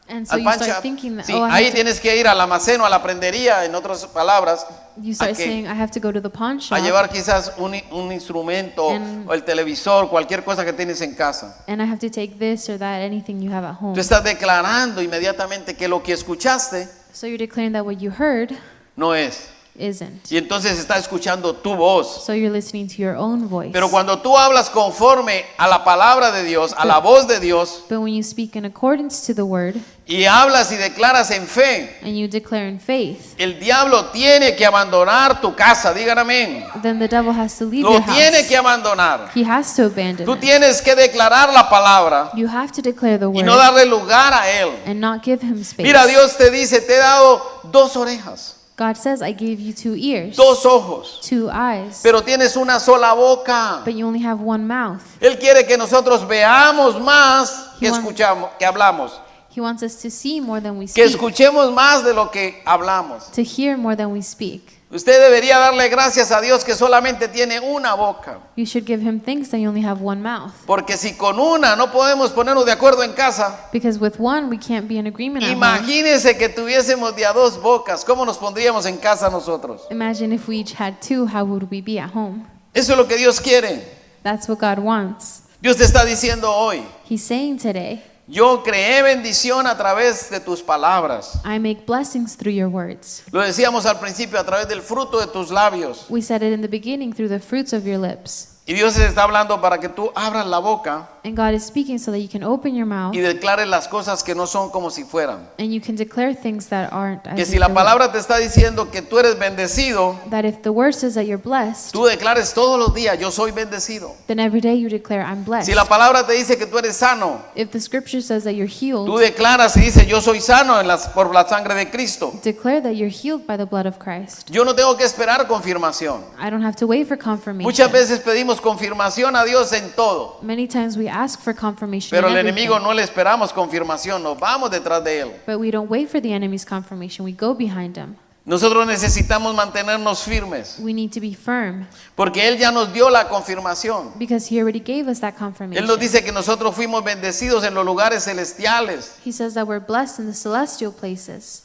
and so al you pan start shop. thinking that, Sí, oh, ahí tienes que ir al almacén o a la prendería, en otras palabras, you start a que- saying, I have to go to the pawn shop. a llevar quizás un instrumento And- o el televisor, cualquier cosa que tienes en casa. And I have to take this or that, anything you have at home. Tú estás declarando inmediatamente que lo que escuchaste So you're declaring that what you heard no es. isn't. Y entonces está escuchando tu voz. So you're listening to your own voice. Pero cuando tú hablas conforme a la palabra de Dios, a la voz de Dios, But when you speak in accordance to the word y hablas y declaras en fe, and you declare in faith, el diablo tiene que abandonar tu casa, digan amén. then the devil has to leave Lo your tiene house. que abandonar. He has to abandon Tú it. tienes que declarar la palabra You have to declare the y word no darle lugar a él. and not give him space. Mira, Dios te dice, te he dado 2 orejas, God says, I gave you 2 ears, 2 ojos, 2 eyes, pero tienes una sola boca. but you only have 1 mouth. Él quiere que nosotros veamos más que He want- escuchamos, que hablamos, He wants us to see more than we que speak, escuchemos más de lo que hablamos. to hear more than we speak. Usted debería darle gracias a Dios que solamente tiene una boca, You should give him thanks that you only have 1 mouth. porque si con una no podemos ponernos de acuerdo en casa, Because with 1, we can't be in agreement at home. imagínese que tuviésemos de a 2 bocas, ¿cómo nos pondríamos en casa nosotros? Imagine if we each had 2, how would we be at home? Eso es lo que Dios quiere. That's what God wants. Dios te está diciendo hoy, He's saying today, yo creé bendición a través de tus palabras. I make blessings through your words. Lo decíamos al principio, a través del fruto de tus labios. We said it in the beginning, through the fruits of your lips. Y Dios te está hablando para que tú abras la boca And God is speaking so that you can open your mouth y declares las cosas que no son como si fueran. and you can declare things that aren't as Que if si la they were. palabra te está diciendo que tú eres bendecido, That if the word says that you're blessed, tú declares todos los días, yo soy bendecido. then every day you declare, I'm blessed. Si la palabra te dice que tú eres sano, If the scripture says that you're tú healed, declaras y dices, yo soy sano por la sangre de Cristo. declare that you're healed by the blood of Christ. Yo no tengo que esperar confirmación. I don't have to wait for confirmation. Muchas veces pedimos confirmación a Dios en todo, Many times we ask for confirmation pero in el everything, enemigo no le esperamos confirmación, nos vamos detrás de él. but we don't wait for the enemy's confirmation. We go behind him. Nosotros necesitamos mantenernos firmes, We need to be firm porque Él ya nos dio la confirmación. because he already gave us that Él confirmation. nos dice que nosotros fuimos bendecidos en los lugares celestiales. He says that we're blessed in the celestial places.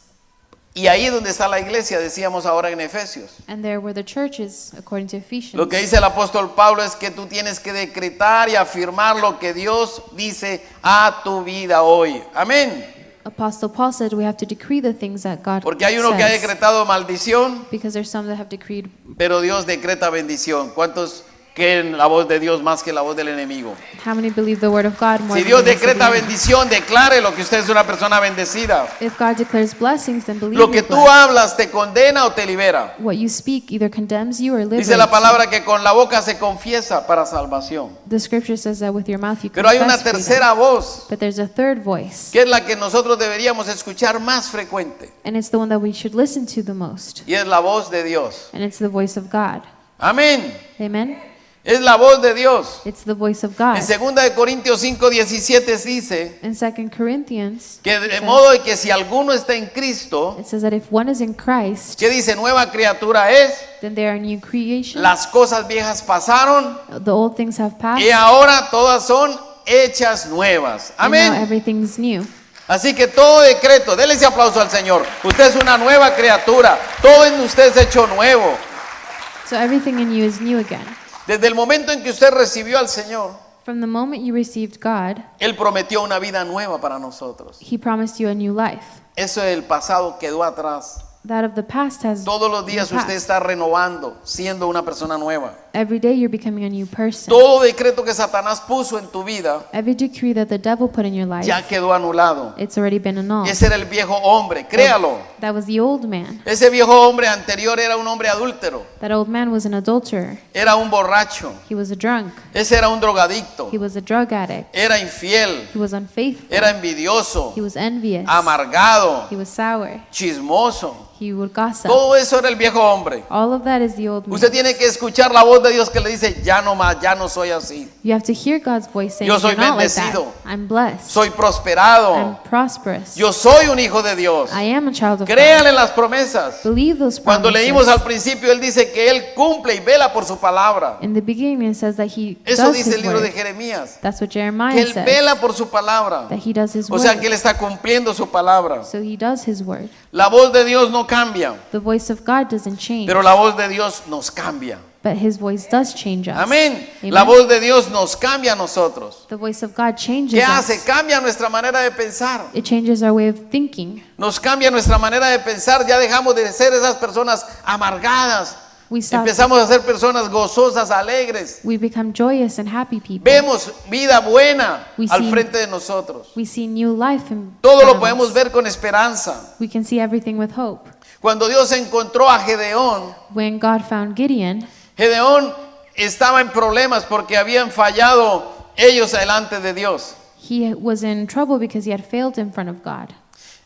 Y ahí es donde está la iglesia, decíamos ahora en Efesios. And there were the churches, according to Ephesians. Lo que dice el apóstol Pablo es que tú tienes que decretar y afirmar lo que Dios dice a tu vida hoy. Amén. Apostle Paul said we have to decree the things that God Porque hay uno que ha says, decretado maldición, because there's some that have decreed. pero Dios decreta bendición. ¿Cuántos creen la voz de Dios más que la voz del enemigo? How many believe the word of God more Si than Dios the voice of the decreta enemy? bendición, declare lo que usted es una persona bendecida. If God declares blessings, then believe Lo que you're tú blessed. hablas te condena o te libera. What you speak either condemns you or liberates Dice la you. palabra que con la boca se confiesa para salvación. The scripture says that with your mouth you Pero hay una confess freedom. tercera voz, But there's a third voice, que es la que nosotros deberíamos escuchar más frecuente. and it's the one that we should listen to the most, Y es la voz de Dios. and it's the voice of God. Amén. Amen? Es la voz de Dios. It's the voice of God. En 2 de Corintios 5:17 dice In 2 Corinthians, que de modo de que si alguno está en Cristo, it says that if one is in Christ, ¿qué dice? Nueva criatura es, then they are a new creation. las cosas viejas pasaron The old things have passed, y ahora todas son hechas nuevas. and now Amén. everything's new. Así que todo decreto, déle ese aplauso al Señor. Usted es una nueva criatura, todo en usted es hecho nuevo. So everything in you is new again. Desde el momento en que usted recibió al Señor, From the moment you received God, Él prometió una vida nueva para nosotros. He promised you a new life. Eso del pasado quedó atrás. That of the past has Todos los días been usted passed. está renovando, siendo una persona nueva. Every day you're becoming a new person. Todo decreto que Satanás puso en tu vida Every decree that the devil put in your life, ya quedó anulado. it's already been annulled. Ese era el viejo hombre, créalo. That was the old man. Ese viejo hombre anterior era un hombre adúltero, That old man was an adulterer. era un borracho, He was a drunk. ese era un drogadicto, He was a drug addict. era infiel, He was unfaithful. era envidioso, He was envious. amargado, He was sour. chismoso. He would gossip. Todo eso era el viejo hombre. All of that is the old man. Usted tiene que escuchar la voz de Dios que le dice, ya no más, ya no soy así. You have to hear God's voice saying, Yo soy "You're not like that. bendecido. I'm blessed. Soy I'm prosperado. prosperous. Yo soy un hijo de Dios. I am a child of God." Créanle las promesas. Believe those Cuando promises. leímos al principio, Él dice que Él cumple y vela por su palabra. In the beginning it says that He Eso does dice His el libro de word. Jeremías. That's what Que Jeremiah Él says. vela por su palabra. That He does His O word. sea que Él está cumpliendo su palabra. So He does His word. La voz de Dios no cambia, The voice of God doesn't change. pero la voz de Dios nos cambia. But His voice does change us. Amén. Amen. La voz de Dios nos cambia a nosotros. The voice of God changes ¿Qué hace? us. Cambia nuestra manera de pensar. It changes our way of thinking. Nos cambia nuestra manera de pensar. Ya dejamos de ser esas personas amargadas. We stop. Empezamos a ser personas gozosas, alegres. We become joyous and happy people. Vemos vida buena We al see- frente de nosotros. We see new life in Todo front lo of podemos us. ver con esperanza. We can see everything with hope. Cuando Dios encontró a Gedeón, When God found Gideon, Gedeón estaba en problemas porque habían fallado ellos delante de Dios. he was in trouble because he had failed in front of God.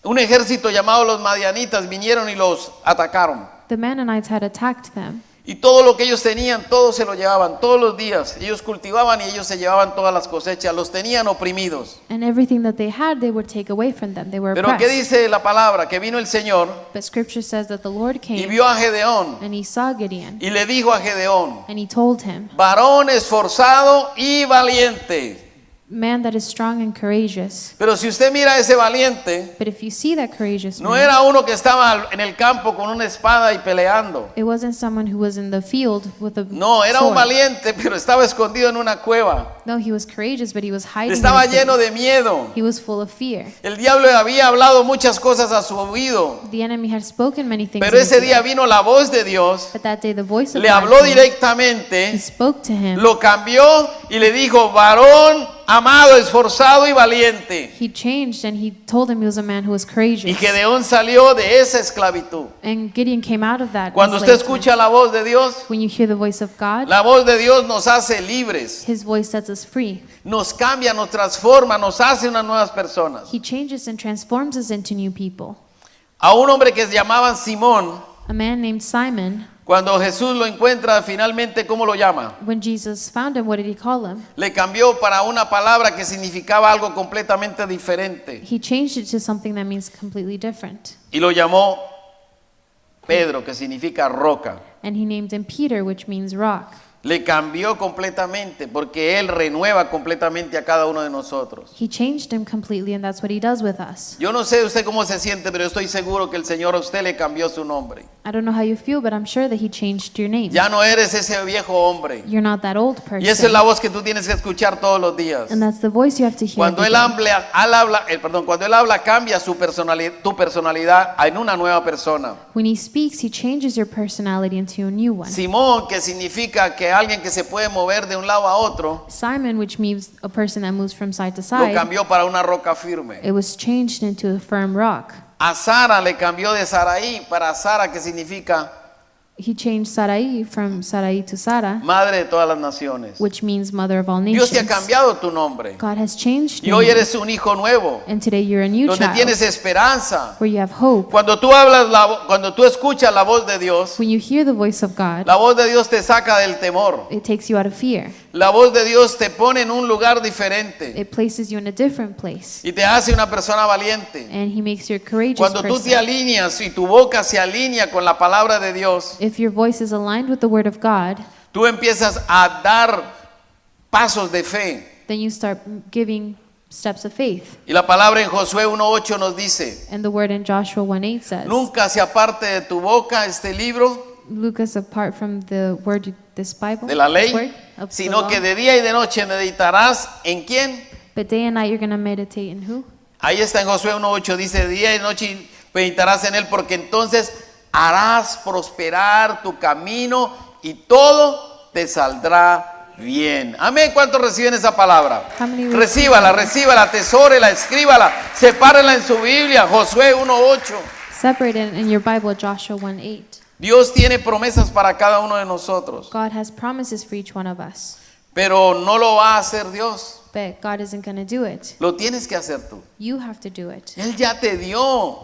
Un ejército llamado los madianitas vinieron y los atacaron. The Mennonites had attacked them, Y todo lo que ellos tenían, todo se lo llevaban, todos los días. Ellos cultivaban y ellos se llevaban todas las cosechas, los tenían oprimidos. and everything that they had, they would take away from them. They were Pero ¿qué oppressed. dice la palabra? Que vino el Señor But Scripture says that the Lord y came vio a Gedeón and He saw Gideon, y le dijo a Gedeón, and He told him, varón esforzado y valiente. "Man that is strong and courageous." Pero si usted mira a ese valiente, But if you see that courageous no man, era uno que estaba en el campo con una espada y peleando. it wasn't someone who was in the field with a No, era un sword. valiente, pero estaba escondido en una cueva. No, he was courageous, but he was hiding. Estaba in a cave. lleno de miedo. He was full of fear. El diablo había hablado muchas cosas a su oído. The enemy had spoken many things. Pero in his ese día ear. vino la voz de Dios, But that day the voice of le God habló came. He directamente, spoke to him. lo cambió y le dijo, varón amado, esforzado y valiente. He changed and he told him he was a man who was courageous. Y Gedeón salió de esa esclavitud. And Gideon came out of that. Cuando usted enslavement. escucha la voz de Dios, When you hear the voice of God, la voz de Dios nos hace libres, His voice sets us free. nos cambia, nos transforma, nos hace unas nuevas personas. He changes and transforms us into new people. A un hombre que se llamaban Simón, A man named Simon, cuando Jesús lo encuentra finalmente, ¿cómo lo llama? when Jesus found him, what did He call him? Le cambió para una palabra que significaba algo completamente diferente He changed it to something that means completely different. y lo llamó Pedro, que significa roca. And He named him Peter, which means rock. Le cambió completamente porque Él renueva completamente a cada uno de nosotros. He changed him completely, and that's what he does with us. Yo no sé usted cómo se siente, pero estoy seguro que el Señor a usted le cambió su nombre. I don't know how you feel, but I'm sure that he changed your name. Ya no eres ese viejo hombre. You're not that old Y esa es la person. voz que tú tienes que escuchar todos los días. And that's the voice you have to hear. Cuando every él day. cuando él habla, cambia tu personalidad en una nueva persona. When he speaks, he changes your personality into a new one. Simón, que significa que alguien que se puede mover de un lado a otro, Simon, which means a person that moves from side to lo side, cambió para una roca firme. it was changed into a firm rock. A Sara le cambió de Saraí para Sara, que significa He changed Sarai from Sarai to Sarah, madre de todas las naciones. which means mother of all Dios te ha nations. cambiado tu nombre. God has changed Y your hoy name. eres un hijo nuevo, And today you're a new donde child, tienes esperanza. where you have hope. Cuando tú escuchas la voz de Dios, When you hear the voice of God, la voz de Dios te saca del temor. it takes you out of fear. La voz de Dios te pone en un lugar diferente It places you in a different place. y te hace una persona valiente. And he makes you a courageous Cuando tú te person. alineas y tu boca se alinea con la palabra de Dios, If your voice is aligned with the word of God, tú empiezas a dar pasos de fe. then you start giving steps of faith. Y la palabra en Josué 1:8 nos dice, And the word in Joshua 1:8 says, nunca se aparte de tu boca este libro Lucas, apart from the word, this Bible, de la this ley, word of the sino law, que de día y de noche meditarás en quién. but day and night you're going to meditate in who? Ahí está en Josué 1:8, dice, de día y de noche meditarás en él, porque entonces harás prosperar tu camino y todo te saldrá bien. Amén. ¿Cuántos reciben esa palabra? How many Recíbala, atesórela, escríbala, sepárela en su Biblia. Josué 1:8. Separate in your Bible, Joshua 1:8. Dios tiene promesas para cada uno de nosotros, God has promises for each one of us, pero no lo va a hacer Dios. but God isn't going to do it. Lo tienes que hacer tú. You have to do it. Él ya te dio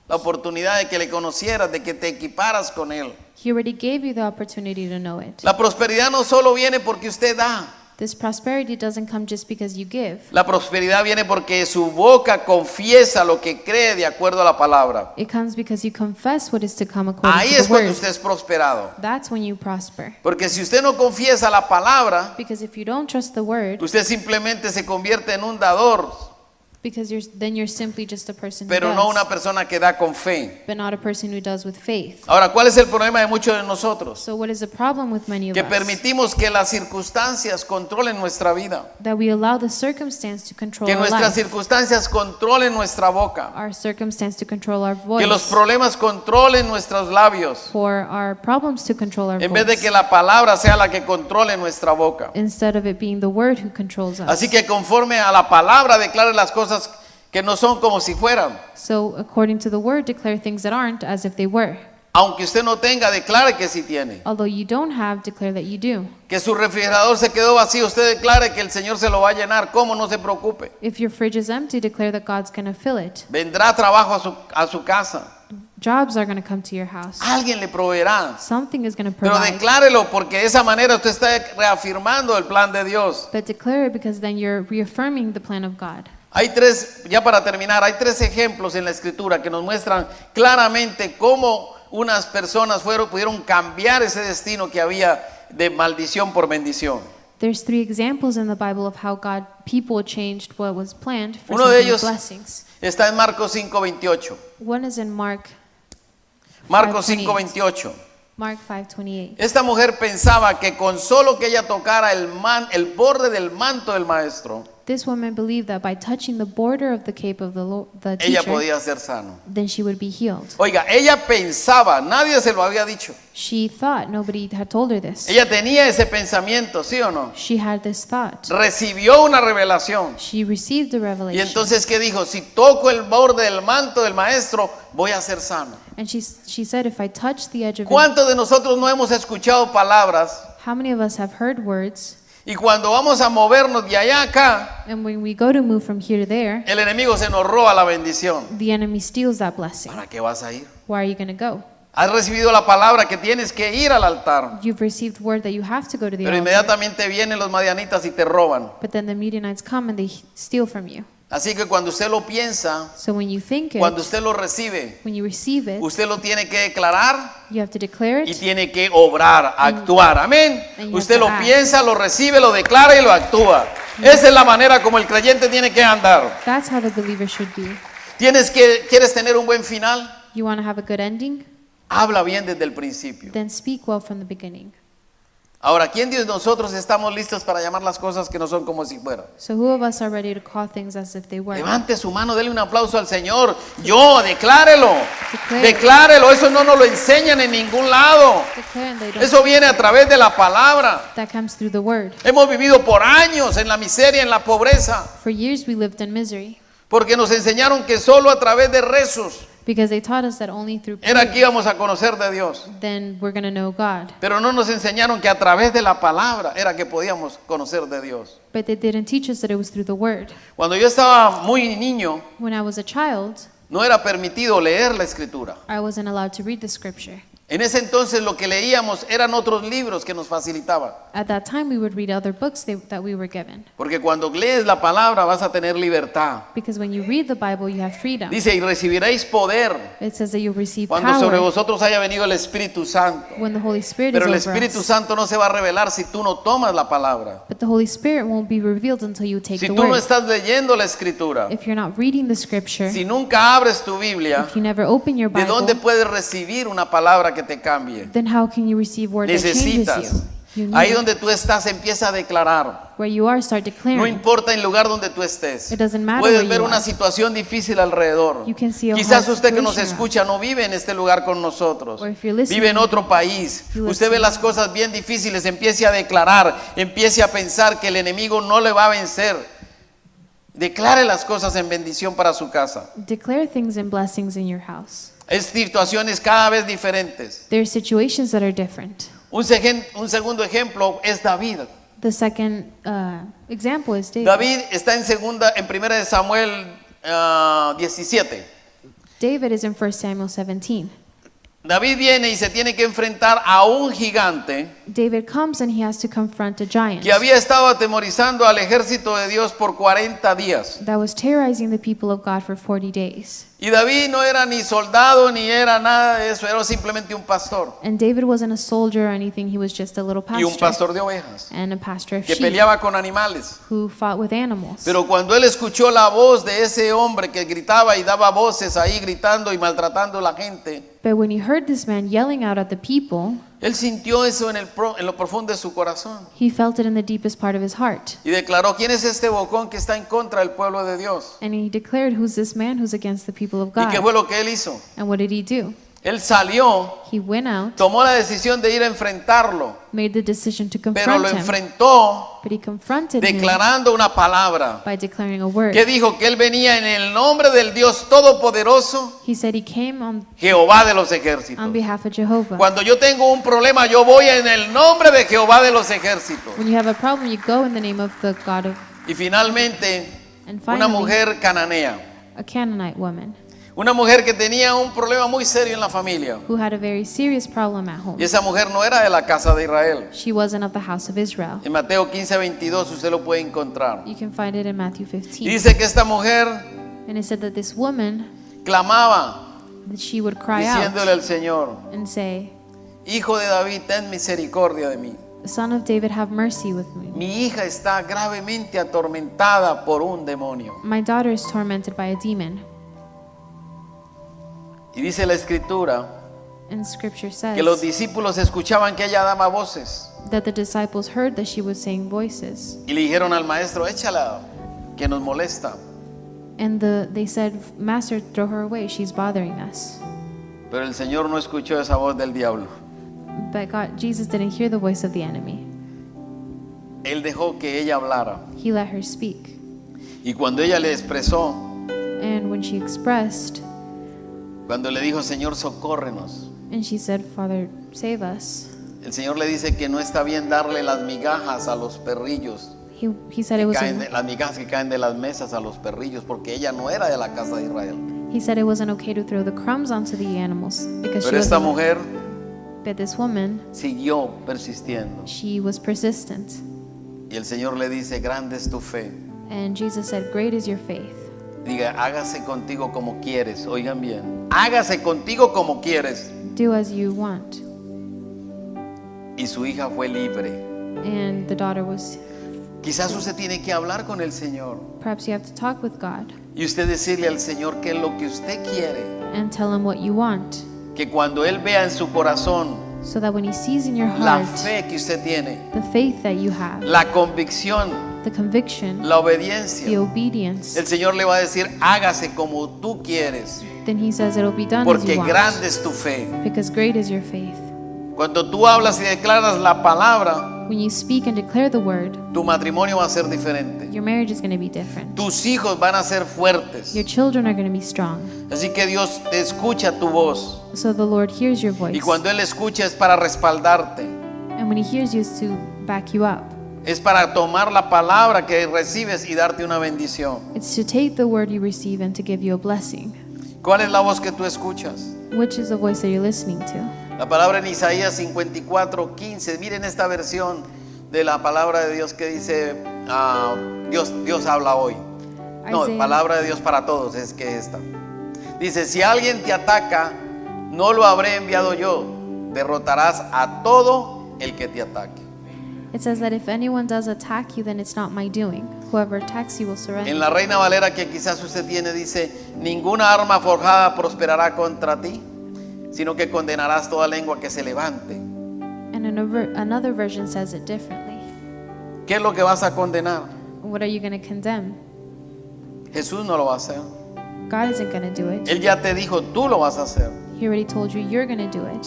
la oportunidad de que le conocieras, de que te equiparas con Él. He already gave you the opportunity to know it. La prosperidad no solo viene porque usted da. This prosperity doesn't come just because you give. La prosperidad viene porque su boca confiesa lo que cree de acuerdo a la palabra. It comes because you confess what is to come according Ahí to es the cuando word. usted es prosperado. That's when you prosper. Porque si usted no confiesa la palabra, Because if you don't trust the word, usted simplemente se convierte en un dador, because then you're simply just a person who pero no does, una persona que da con fe. but not a person who does with faith. Ahora, ¿cuál es el problema de muchos de nosotros? So what is the problem with many of Que us? permitimos que las circunstancias controlen nuestra vida, That we allow the circumstance to control que our nuestras life, circunstancias controlen nuestra boca, our circumstance to control our que los voice, problemas controlen nuestros labios, for our problems to control our en vez de voice, que la palabra sea la que controle nuestra boca. instead of it being the word who controls us. Así que conforme a la palabra declare las cosas que no son como si fueran. So according to the word, declare things that aren't as if they were. Aunque usted no tenga, declare que sí tiene. Although you don't have, declare that you do. Que su refrigerador se quedó vacío, usted declare que el Señor se lo va a llenar. ¿Cómo? No se preocupe. If your fridge is empty, declare that God's going to fill it. Vendrá trabajo a su casa. Jobs are going to come to your house. Alguien le proveerá. Something is going to Pero provide. declárelo porque de esa manera usted está reafirmando el plan de Dios. But declare it because then you're reaffirming the plan of God. Hay tres, ya para terminar, hay tres ejemplos en la Escritura que nos muestran claramente cómo unas personas pudieron cambiar ese destino que había de maldición por bendición. There's 3 examples in the Bible of how people changed what was planned for Uno de something of ellos blessings. está en Marcos 5:28. One is in Mark Marcos 5:28. 5:28. Mark 5:28. Esta mujer pensaba que con solo que ella tocara el borde del manto del maestro, This woman believed that by touching the border of the cape of the ella teacher, podía ser sano. then she would be healed. Oiga, ella pensaba, nadie se lo había dicho. She thought, nobody had told her this. Ella tenía ese pensamiento, ¿sí o no? She had this thought. Recibió una revelación. She received the Y revelation. entonces, ¿qué dijo? Si toco el borde del manto del maestro, voy a ser sano. And she said, if I touch the edge of it, ¿Cuántos de nosotros no hemos escuchado palabras? how many of us have heard words? Y cuando vamos a movernos de allá a acá, And when we go to move from here to there, el enemigo se nos roba la bendición. the enemy steals that blessing. ¿Para qué vas a ir? Where are you going to go? Has recibido la palabra que tienes que ir al altar. You've received word that you have to go to the Pero altar. inmediatamente vienen los madianitas y te roban. But then the Midianites come and they steal from you. Así que cuando usted lo piensa, So when you think it, cuando usted lo recibe, when you receive it, usted lo tiene que declarar you have to declare y it. tiene que obrar, actuar. Amén. And you Usted have to lo act. piensa, lo recibe, lo declara y lo actúa. Esa es la manera como el creyente tiene que andar. That's how the believer should be. ¿Quieres tener un buen final? You want to have a good ending? Habla bien desde el principio. Then speak well from the beginning. Ahora, ¿quién de nosotros estamos listos para llamar las cosas que no son como si fueran? So who of us are ready to call things as if they were? Levante su mano, dele un aplauso al Señor. Declárelo. Declare. Declárelo. Eso no nos lo enseñan en ningún lado. Declare and they don't. Eso viene a través de la palabra. That comes through the word. Hemos vivido por años en la miseria, en la pobreza, For years we lived in misery porque nos enseñaron que solo a través de rezos because they taught us that only through era prayer que íbamos a conocer de Dios. then we're going to know God. Pero no nos enseñaron que a través de la palabra era que podíamos conocer de Dios. But they didn't teach us that it was through the word. Cuando yo estaba muy niño, When I was a child, no era permitido leer la escritura. I wasn't allowed to read the scripture. En ese entonces lo que leíamos eran otros libros que nos facilitaban. At that time, we would read other books that we were given. Porque cuando lees la palabra vas a tener libertad. Because when you read the Bible, you have freedom. Dice, y recibiréis poder It says that you'll receive cuando sobre power vosotros haya venido el Espíritu Santo. when the Holy Spirit Pero el is over Espíritu us. Santo no se va a revelar si tú no tomas la palabra. But the Holy Spirit won't be revealed until you take Si the tú no word. estás leyendo la escritura, If you're not reading the scripture, si nunca abres tu Biblia, if you never open your ¿de dónde Bible, puedes recibir una palabra que te cambie? then how can you receive word that changes Necesitas. you? You Ahí need donde tú estás empieza a declarar. where you are, start No declaring. importa el lugar donde tú estés. It doesn't matter Puedes where ver you una are. situación difícil alrededor. You can see a Quizás hard usted que nos situation escucha no vive en este lugar con nosotros. Or if you're listening, Vive en otro país. you Usted ve listen. las cosas bien difíciles, empiece a declarar, empiece a pensar que el enemigo no le va a vencer. Declare las cosas en bendición para su casa. Declare things and blessings in your house. Es situaciones cada vez diferentes. There are situations that are different. Un segundo ejemplo es David. The second example is David. David está en primera de Samuel 17. David is in 1 Samuel 17. David viene y se tiene que enfrentar a un gigante David comes and he has to confront a giant que había estado atemorizando al ejército de Dios por 40 días. that was terrorizing the people of God for 40 days. Y David no era ni soldado ni era nada de eso, era simplemente un pastor. And David wasn't a soldier or anything, he was just a little Y un pastor pastor de ovejas and a pastor of que sheep peleaba con animales. who fought with animals. Pero cuando él escuchó la voz de ese hombre que gritaba y daba voces ahí gritando y maltratando a la gente, But when he heard this man yelling out at the people, él sintió eso en lo profundo de su corazón he felt it in the deepest part of his heart. y declaró: ¿quién es este bocón que está en contra del pueblo de Dios? And he declared, who's this man who's against the people of ¿Y qué fue God? lo que él hizo? And what did he do? Él salió, He went out, tomó la decisión de ir a enfrentarlo, made the decision to pero confront lo him, enfrentó but he confronted him declarando una palabra by declaring a word. que dijo que él venía en el nombre del Dios Todopoderoso, He said he came on Jehová de los ejércitos. behalf of Jehovah. Cuando yo tengo un problema, yo voy en el nombre de Jehová de los ejércitos. When you have a problem, you go in the name of the God of, Y finalmente, and una finally, mujer cananea, a Canaanite woman una mujer que tenía un problema muy serio en la familia. who had a very serious problem at home. Y esa mujer no era de la casa de Israel. She wasn't of the house of Israel. En Mateo 15:22 usted lo puede encontrar. You can find it in Matthew Y 15. dice que esta mujer And it said that this woman, clamaba that she would cry diciéndole out al Señor: and say, Hijo de David, ten misericordia de mí. Son of David, have mercy with me. Mi hija está gravemente atormentada por un demonio. My daughter is tormented by a demon. Y dice la escritura And scripture que los says discípulos escuchaban que ella daba voces that the disciples heard that she was saying voices. y le dijeron al maestro: échala, que nos molesta. And they said, Master, throw her away. She's bothering us. Pero el Señor no escuchó esa voz del diablo. But Jesus didn't hear the voice of the enemy. Él dejó que ella hablara. He let her speak. Y cuando ella le expresó, And when she expressed, cuando le dijo: Señor, socórrenos, and she said, Father, save us. el Señor le dice que no está bien darle las migajas a los perrillos, He said it las migajas que caen de las mesas a los perrillos, porque ella no era de la casa de Israel. wasn't okay to throw the crumbs onto the animals because Pero esta mujer But this woman, siguió persistiendo. she was persistent. Y el Señor le dice: grande es tu fe. And Jesus said, "Great is your faith." Diga, hágase contigo como quieres. Oigan bien. Hágase contigo como quieres. Do as you want. Y su hija fue libre. And the daughter was, Quizás usted tiene que hablar con el Señor. perhaps you have to talk with God Y usted decirle al Señor qué es lo que usted quiere. and tell him what you want. Que cuando Él vea en su corazón So that when he sees in your la heart fe que usted tiene, the faith that you have, la convicción, the conviction, la the obediencia, obedience, el Señor le va a decir, hágase como tú quieres, then he says it'll be done as porque you want. grande es tu fe. Because great is your faith. Cuando tú hablas y declaras la palabra, When you speak and declare the word, tu matrimonio va a ser diferente. your marriage is going to be different. Tus hijos van a ser fuertes. Your children are going to be strong. Así que Dios te escucha tu voz. So the Lord hears your Y voice. cuando Él escucha es para respaldarte. And when he hears you, it's to back you up. Es para tomar la palabra que recibes y darte una bendición. It's to take the word you receive and to give you a blessing. ¿Cuál es la voz que tú escuchas? Which is the voice that you're listening to? La palabra en Isaías 54:15. Miren esta versión de la palabra de Dios que dice, Dios habla hoy. No, Isaiah. palabra de Dios para todos es que esta. Dice, si alguien te ataca, no lo habré enviado yo. Derrotarás a todo el que te ataque. It says that if anyone does attack you, then it's not my doing. Whoever attacks you will surrender. En la Reina Valera que quizás usted tiene dice, ninguna arma forjada prosperará contra ti, sino que condenarás toda lengua que se levante. And another version says it differently. ¿Qué es lo que vas a condenar? What are you going to condemn? Jesús no lo va a hacer. God isn't going to do it. Él ya te dijo, tú lo vas a hacer. He already told you you're going to do it.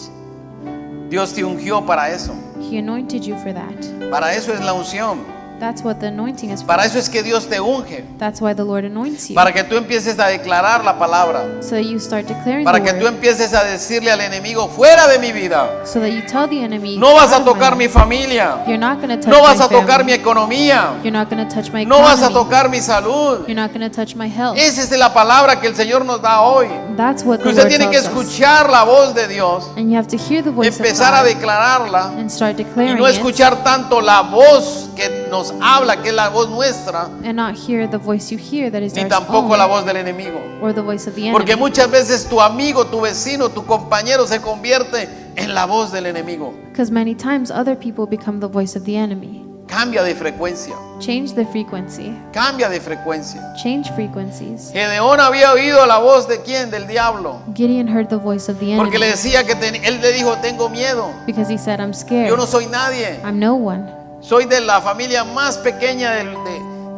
Dios te ungió para eso. He anointed you for that. Para eso es la unción. That's what the anointing is for. Para eso es que Dios te unge. That's why the Lord anoints you. Para que tú empieces a declarar la palabra. So that you start declaring Para the que word. tú empieces a decirle al enemigo, fuera de mi vida. So that you tell the enemy, No vas a "Out of my tocar mi life." familia. You're not going to touch No vas my a tocar mi family. economía. You're not going to touch my No vas a economy. tocar mi salud. You're not going to touch my health. Esa es la palabra que el Señor nos da hoy. That's what Que the usted Lord tiene que tells us. escuchar la voz de Dios, And you have to hear the voice of empezar a God declararla and start y declaring no it, escuchar tanto la voz que nos habla, que es la voz nuestra, and not hear the voice you hear that is ni our tampoco own, la voz del enemigo. or the voice of the Porque enemy. muchas veces tu amigo, tu vecino, tu compañero se convierte en la voz del enemigo. Because many times other people become the voice of the enemy. Cambia de frecuencia, Change the frequency. cambia de frecuencia. Change frequencies. Gedeón había oído la voz de quién, del diablo, Gideon heard the voice of the porque le enemy decía que él le dijo, tengo miedo, because he said, I'm scared. yo no soy nadie, I'm no one. soy de la familia más pequeña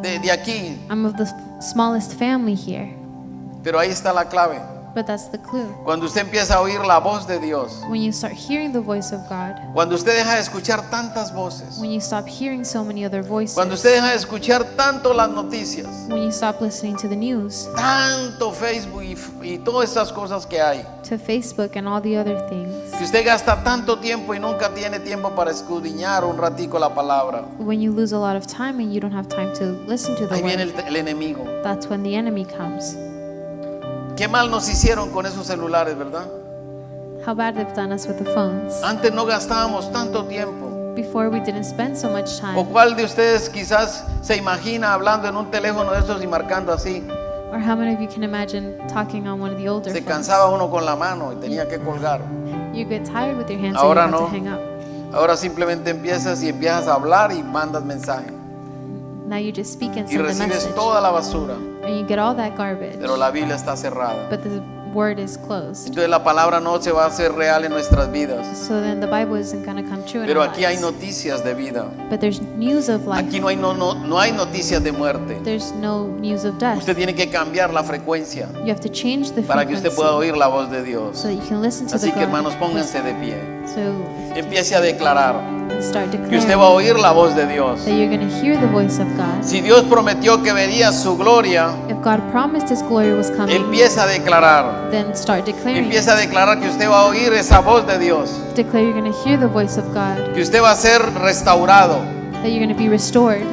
de aquí. I'm of the smallest family here. Pero ahí está la clave. But that's the clue. Cuando usted empieza a oír la voz de Dios, When you start hearing the voice of God, cuando usted deja de escuchar tantas voces, when you stop hearing so many other voices, cuando usted deja de escuchar tanto las noticias, when you stop listening to the news, tanto Facebook y todas estas cosas que hay, to Facebook and all the other things, que usted gasta tanto tiempo y nunca tiene tiempo para escudriñar un ratico la palabra, when you lose a lot of time and you don't have time to listen to the ahí viene word, el enemigo. that's when the enemy comes. Qué mal nos hicieron con esos celulares, ¿verdad? How bad they've done us with the phones. Antes no gastábamos tanto tiempo. Before we didn't spend so much ¿O time. cuál de ustedes quizás se imagina hablando en un teléfono de estos y marcando así? Or how many of you can imagine talking on one of the older Se phones? cansaba uno con la mano y tenía que colgar. You get tired with your hands, so you Ahora have no. to hang up. Ahora simplemente empiezas a hablar y mandas mensaje. Now you just speak and Y send a recibes message, toda la basura, and you get all that garbage. pero la Biblia está cerrada. But the word is closed. Entonces la palabra no se va a hacer real en nuestras vidas. So then the Bible isn't going to come true in Pero our aquí hay lives. noticias de vida. But there's news of life. Aquí no hay noticias de muerte. There's no news of death. Usted tiene que cambiar la frecuencia You have to change the para que usted pueda frequency oír la voz de Dios. so that you can listen to Así the que hermanos, God. pónganse de pie. So Empiece a declarar start que declaring usted va a oír la voz de Dios. that you're going to hear the voice of God. Si Dios prometió que vería su gloria, If God promised His glory was coming, empieza a declarar. then start declaring. Empieza a declarar que usted va a oír esa voz de Dios. Declare you're going to hear the voice of God, Que usted va a ser restaurado. that you're going to be restored,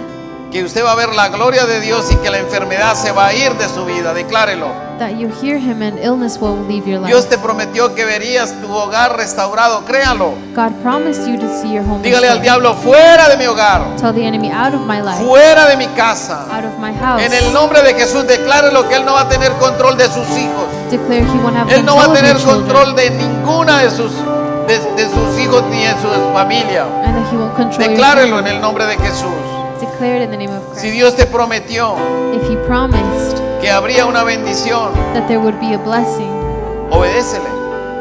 Que usted va a ver la gloria de Dios y que la enfermedad se va a ir de su vida. Declárelo. that you hear Him and illness will leave your Dios life. te prometió que verías tu hogar restaurado, créalo. God promised you to see your home Dígale al restored. diablo, fuera de mi hogar, Tell the enemy, out of my life, fuera de mi casa. out of my house. En el nombre de Jesús, declárelo que Él no va a tener control de sus hijos. Declare He won't have Él no va a control of tener your children, control de ninguna de sus hijos ni de su familia. and that He won't control your Declárelo en family. el nombre de Jesús. Declare it in the name of Si Christ. Dios te prometió If He promised que habría una bendición, that there would be a blessing, obedécele.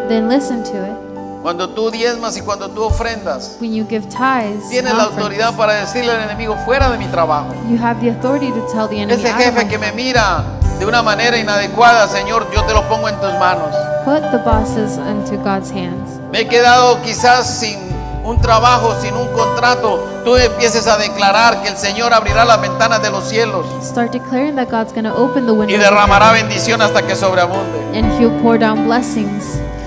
then listen to it. Cuando tú diezmas y cuando tú ofrendas, When you give tithes, tienes and la offerings, autoridad para decirle al enemigo, fuera de mi trabajo. you have the authority to tell the enemy, Ese out of jefe my que me mira de una manera inadecuada, Señor, yo te lo pongo en tus manos. Put the bosses into God's hands. Me he quedado quizás sin un trabajo, sin un contrato. Tú empieces a declarar que el Señor abrirá las ventanas de los cielos Start declaring that God's going to open the y windows of derramará heaven, bendición hasta que sobreabunde. and He'll pour down blessings.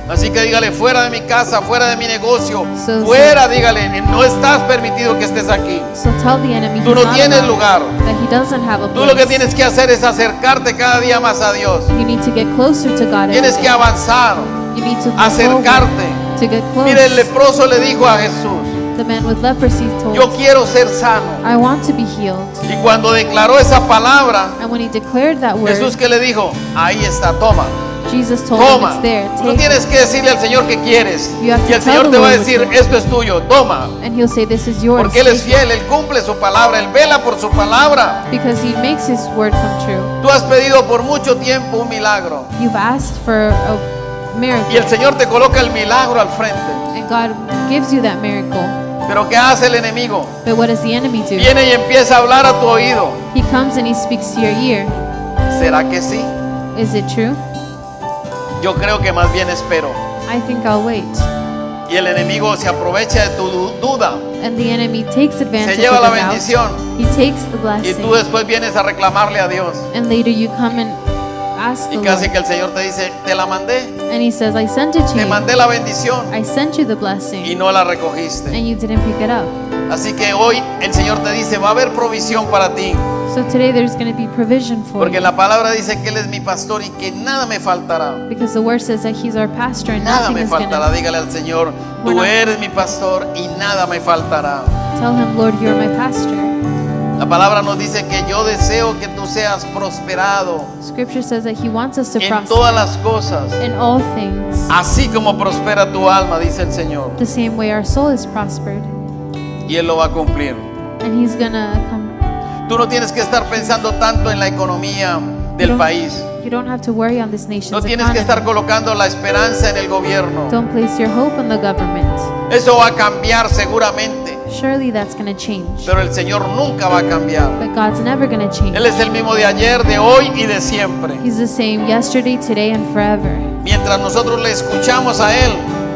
Así que dígale, fuera de mi casa, fuera de mi negocio, So- fuera, dígale, no estás permitido que estés aquí. So tell the enemy Tú he's no not tienes allowed, lugar. that he doesn't have a Tú lo que place. tienes que hacer es acercarte cada día más a Dios. You need to get closer to God. every Tienes que day. avanzar, You need to move acercarte. forward, to get close. Mire, el leproso le dijo a Jesús, The man with leprosy told, yo quiero ser sano. I want to be healed. Y cuando declaró esa palabra, And when he declared that word, Jesús que le dijo, ahí está, toma, Jesus told him, toma. it's there, Tú no take it. tienes que decirle al Señor que quieres. You have Y to el tell Señor the te va a Lord decir, what you- esto es tuyo, toma. And he'll say, this is yours. Porque Él es Take it. fiel, Él cumple su palabra, Él vela por su palabra. Because he makes his word come true. Tú has pedido por mucho tiempo un milagro. You've asked for a miracle, Y el Señor te coloca el milagro al frente. and God gives you that miracle. Pero ¿qué hace el enemigo? But what does the enemy do? Viene y empieza a hablar a tu oído. He comes and he speaks to your ear. ¿Será que sí? Is it true? Yo creo que más bien espero. I think I'll wait. Y el enemigo se aprovecha de tu duda. And the enemy takes advantage Se lleva of la the doubt. bendición. He takes the Y blessing. tú después vienes a reclamarle a Dios. And later you come and ask the Y casi Lord. que el Señor te dice, te la mandé. And he says, I sent it to Te you. mandé la bendición I sent you the y blessing. no la recogiste. And you didn't pick it up. Así que hoy el Señor te dice, va a haber provisión para ti. So today there's going to be provision for Porque you. la palabra dice que Él es mi pastor y que nada me faltará. Because the word says that he's our pastor and Nada nothing me is going faltará. to. Dígale al Señor, Bueno. tú eres mi pastor y nada me faltará. Tell him, Lord, you're my pastor. La palabra nos dice que yo deseo que tú seas prosperado Scripture says that he wants us to en prosper todas las cosas, in all things, así como prospera tu alma, dice el Señor. the same way our soul is prospered. Y Él lo va a cumplir. And he's going to come. Tú no tienes que estar pensando tanto en la economía del país. You don't have to worry on this nation's No tienes que estar economy. colocando la esperanza en el gobierno. Don't place your hope in the government. Eso va a cambiar seguramente, Surely that's going to change. pero el Señor nunca va a cambiar. But God's never going to change. Él es el mismo de ayer, de hoy y de siempre. He's the same yesterday, today, and forever. Mientras nosotros le escuchamos a Él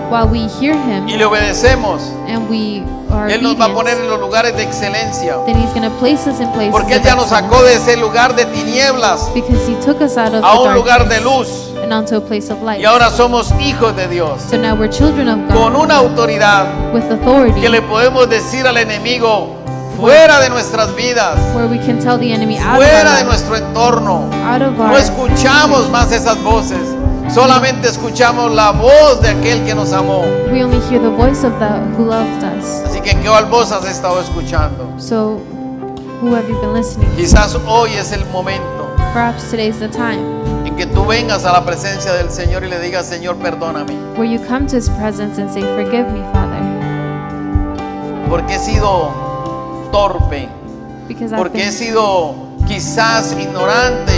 While we hear him y le obedecemos, and we are Él nos va a poner obedient, en los lugares de excelencia. then he's going to place us in places Porque Él of ya nos excellence. sacó de ese lugar de tinieblas Because he took us out of a the un lugar de darkness luz. and onto a place of light. Y ahora somos hijos de Dios. So now we're children of Con God una autoridad with authority, que le podemos decir al enemigo, fuera de nuestras vidas, where we can tell the enemy out of fuera de our life, nuestro entorno. out of No our. escuchamos más esas voces, solamente escuchamos la voz de aquel que nos amó. We only hear the voice of the who loved us. Así que ¿qué voz has estado escuchando? So who have you been listening to? Quizás hoy es el momento Perhaps today's the time en que tú vengas a la presencia del Señor y le digas, Señor, perdóname, where you come to his presence and say, forgive me, Father, porque he sido torpe, because porque he sido quizás ignorante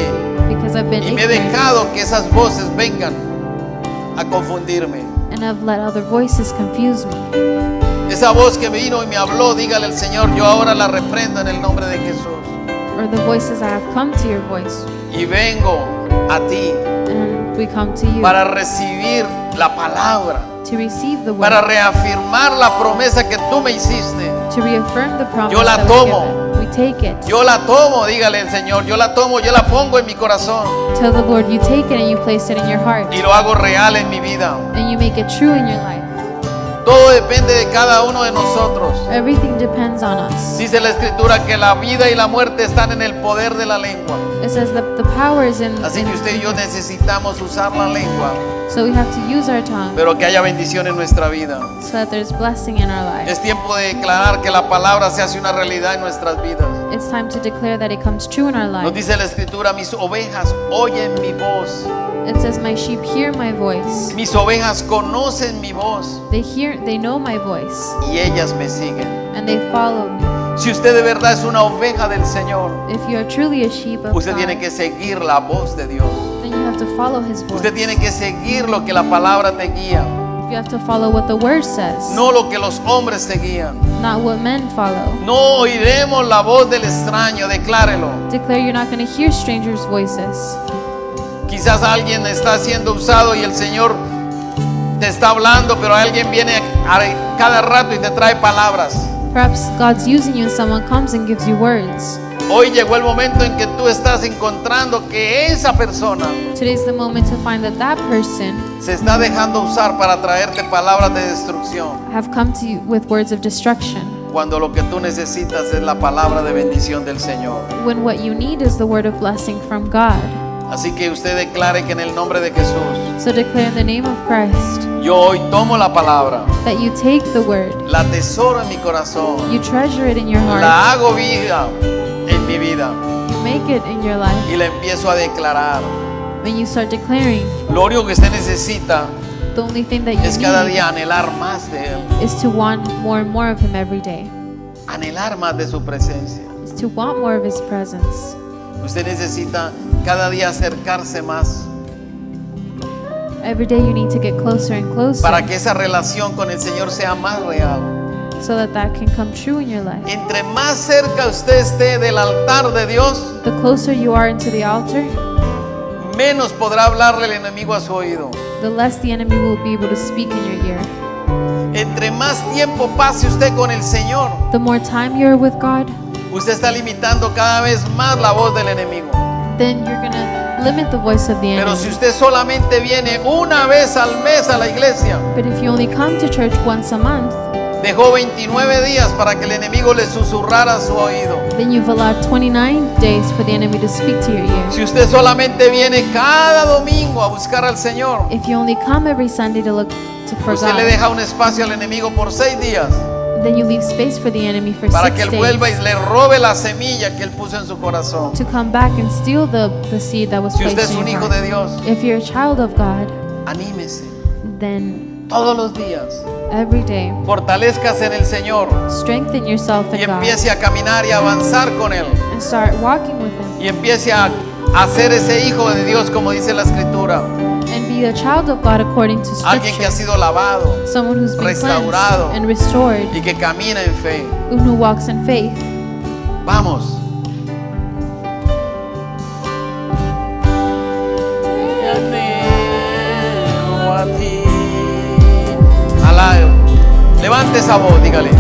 I've been y me he ignorant dejado que esas voces vengan a confundirme. and I've let other voices confuse me. Esa voz que vino y me habló, dígale al Señor, yo ahora la reprendo en el nombre de Jesús. Or the voices that have come to your voice, Y vengo a ti and we come to you para recibir la palabra, to receive the word, para reafirmar la promesa que tú me hiciste. to reaffirm the promise Yo la that tomo. was given. We take it. Yo la tomo, dígale al Señor, yo la tomo, yo la pongo en mi corazón Tell the Lord you take it and you place it in your heart y lo hago real en mi vida. and you make it true in your life. Todo depende de cada uno de nosotros. Everything depends on us. Dice la Escritura que la vida y la muerte están en el poder de la lengua. It says that the power is in. Así que usted y yo necesitamos usar la lengua, So we have to use our tongue pero que haya bendición en nuestra vida. so that there's blessing in our life. Es tiempo de declarar que la palabra se hace una realidad en nuestras vidas. It's time to declare that it comes true in our Nos life. dice la Escritura, mis ovejas oyen mi voz. It says, "My sheep hear my voice. Mis ovejas conocen mi voz They know my voice, y ellas me siguen. and they follow me." Si usted de verdad es una oveja del Señor, If you are truly a sheep of usted God, tiene que seguir la voz de Dios. then you have to follow His voice. Usted tiene que seguir lo que la palabra te guía, You have to follow what the Word says, no lo que los hombres te guían. not what men follow. No oiremos la voz del extraño, declárelo. Declare you're not going to hear strangers' voices. Quizás alguien está siendo usado y el Señor te está hablando, pero alguien viene cada rato y te trae palabras. Perhaps God's using you and someone comes and gives you words. Hoy llegó el momento en que tú estás encontrando que esa persona Today's the moment to find that that person se está dejando usar para traerte palabras de destrucción, have come to you with words of destruction, cuando lo que tú necesitas es la palabra de bendición del Señor. when what you need is the word of blessing from God. Así que usted declare que en el nombre de Jesús, So declare in the name of Christ yo hoy tomo la palabra, that you take the word, la tesoro en mi corazón, you treasure it in your heart, la hago vida en mi vida you make it in your life, y la empiezo a declarar. when you start declaring, Lo único que usted necesita the only thing that you es cada need día anhelar más de Él, is to want more and more of Him every day, anhelar más de su presencia. is to want more of His presence. Usted necesita cada día acercarse más Every day you need to get closer and closer para que esa relación con el Señor sea más real. so that that can come true in your life. Entre más cerca usted esté del altar de Dios, The closer you are into the altar, menos podrá hablarle el enemigo a su oído. the less the enemy will be able to speak in your ear. Entre más tiempo pase usted con el Señor, The more time you're with God, usted está limitando cada vez más la voz del enemigo. then you're going to limit the voice of the Pero si enemy. usted solamente viene una vez al mes a la iglesia, But if you only come to church once a month, dejó 29 días para que el enemigo le susurrara a su oído. then you've allowed 29 days for the enemy to speak to your ear. Si usted solamente viene cada domingo a buscar al Señor, If you only come every Sunday to look for usted le God, deja un espacio al enemigo por 6 días then you leave space for the enemy for para que 6 él vuelva y days le robe la semilla que él puso en su corazón. to come back and steal the seed that was Si usted placed es in un your hijo de heart. Dios, If you're a child of God, anímese then todos los días. every day Fortalezcase en el Señor strengthen yourself y in God empiece a caminar y a avanzar con Él. and start walking with Him Y empiece a ser ese hijo de Dios como dice la Escritura. and be a child of God according to Alguien que ha Scripture. sido lavado Someone who's been restaurado cleansed and restored, y que camina en fe. who walks in faith. Vamos. Levante esa voz, dígale.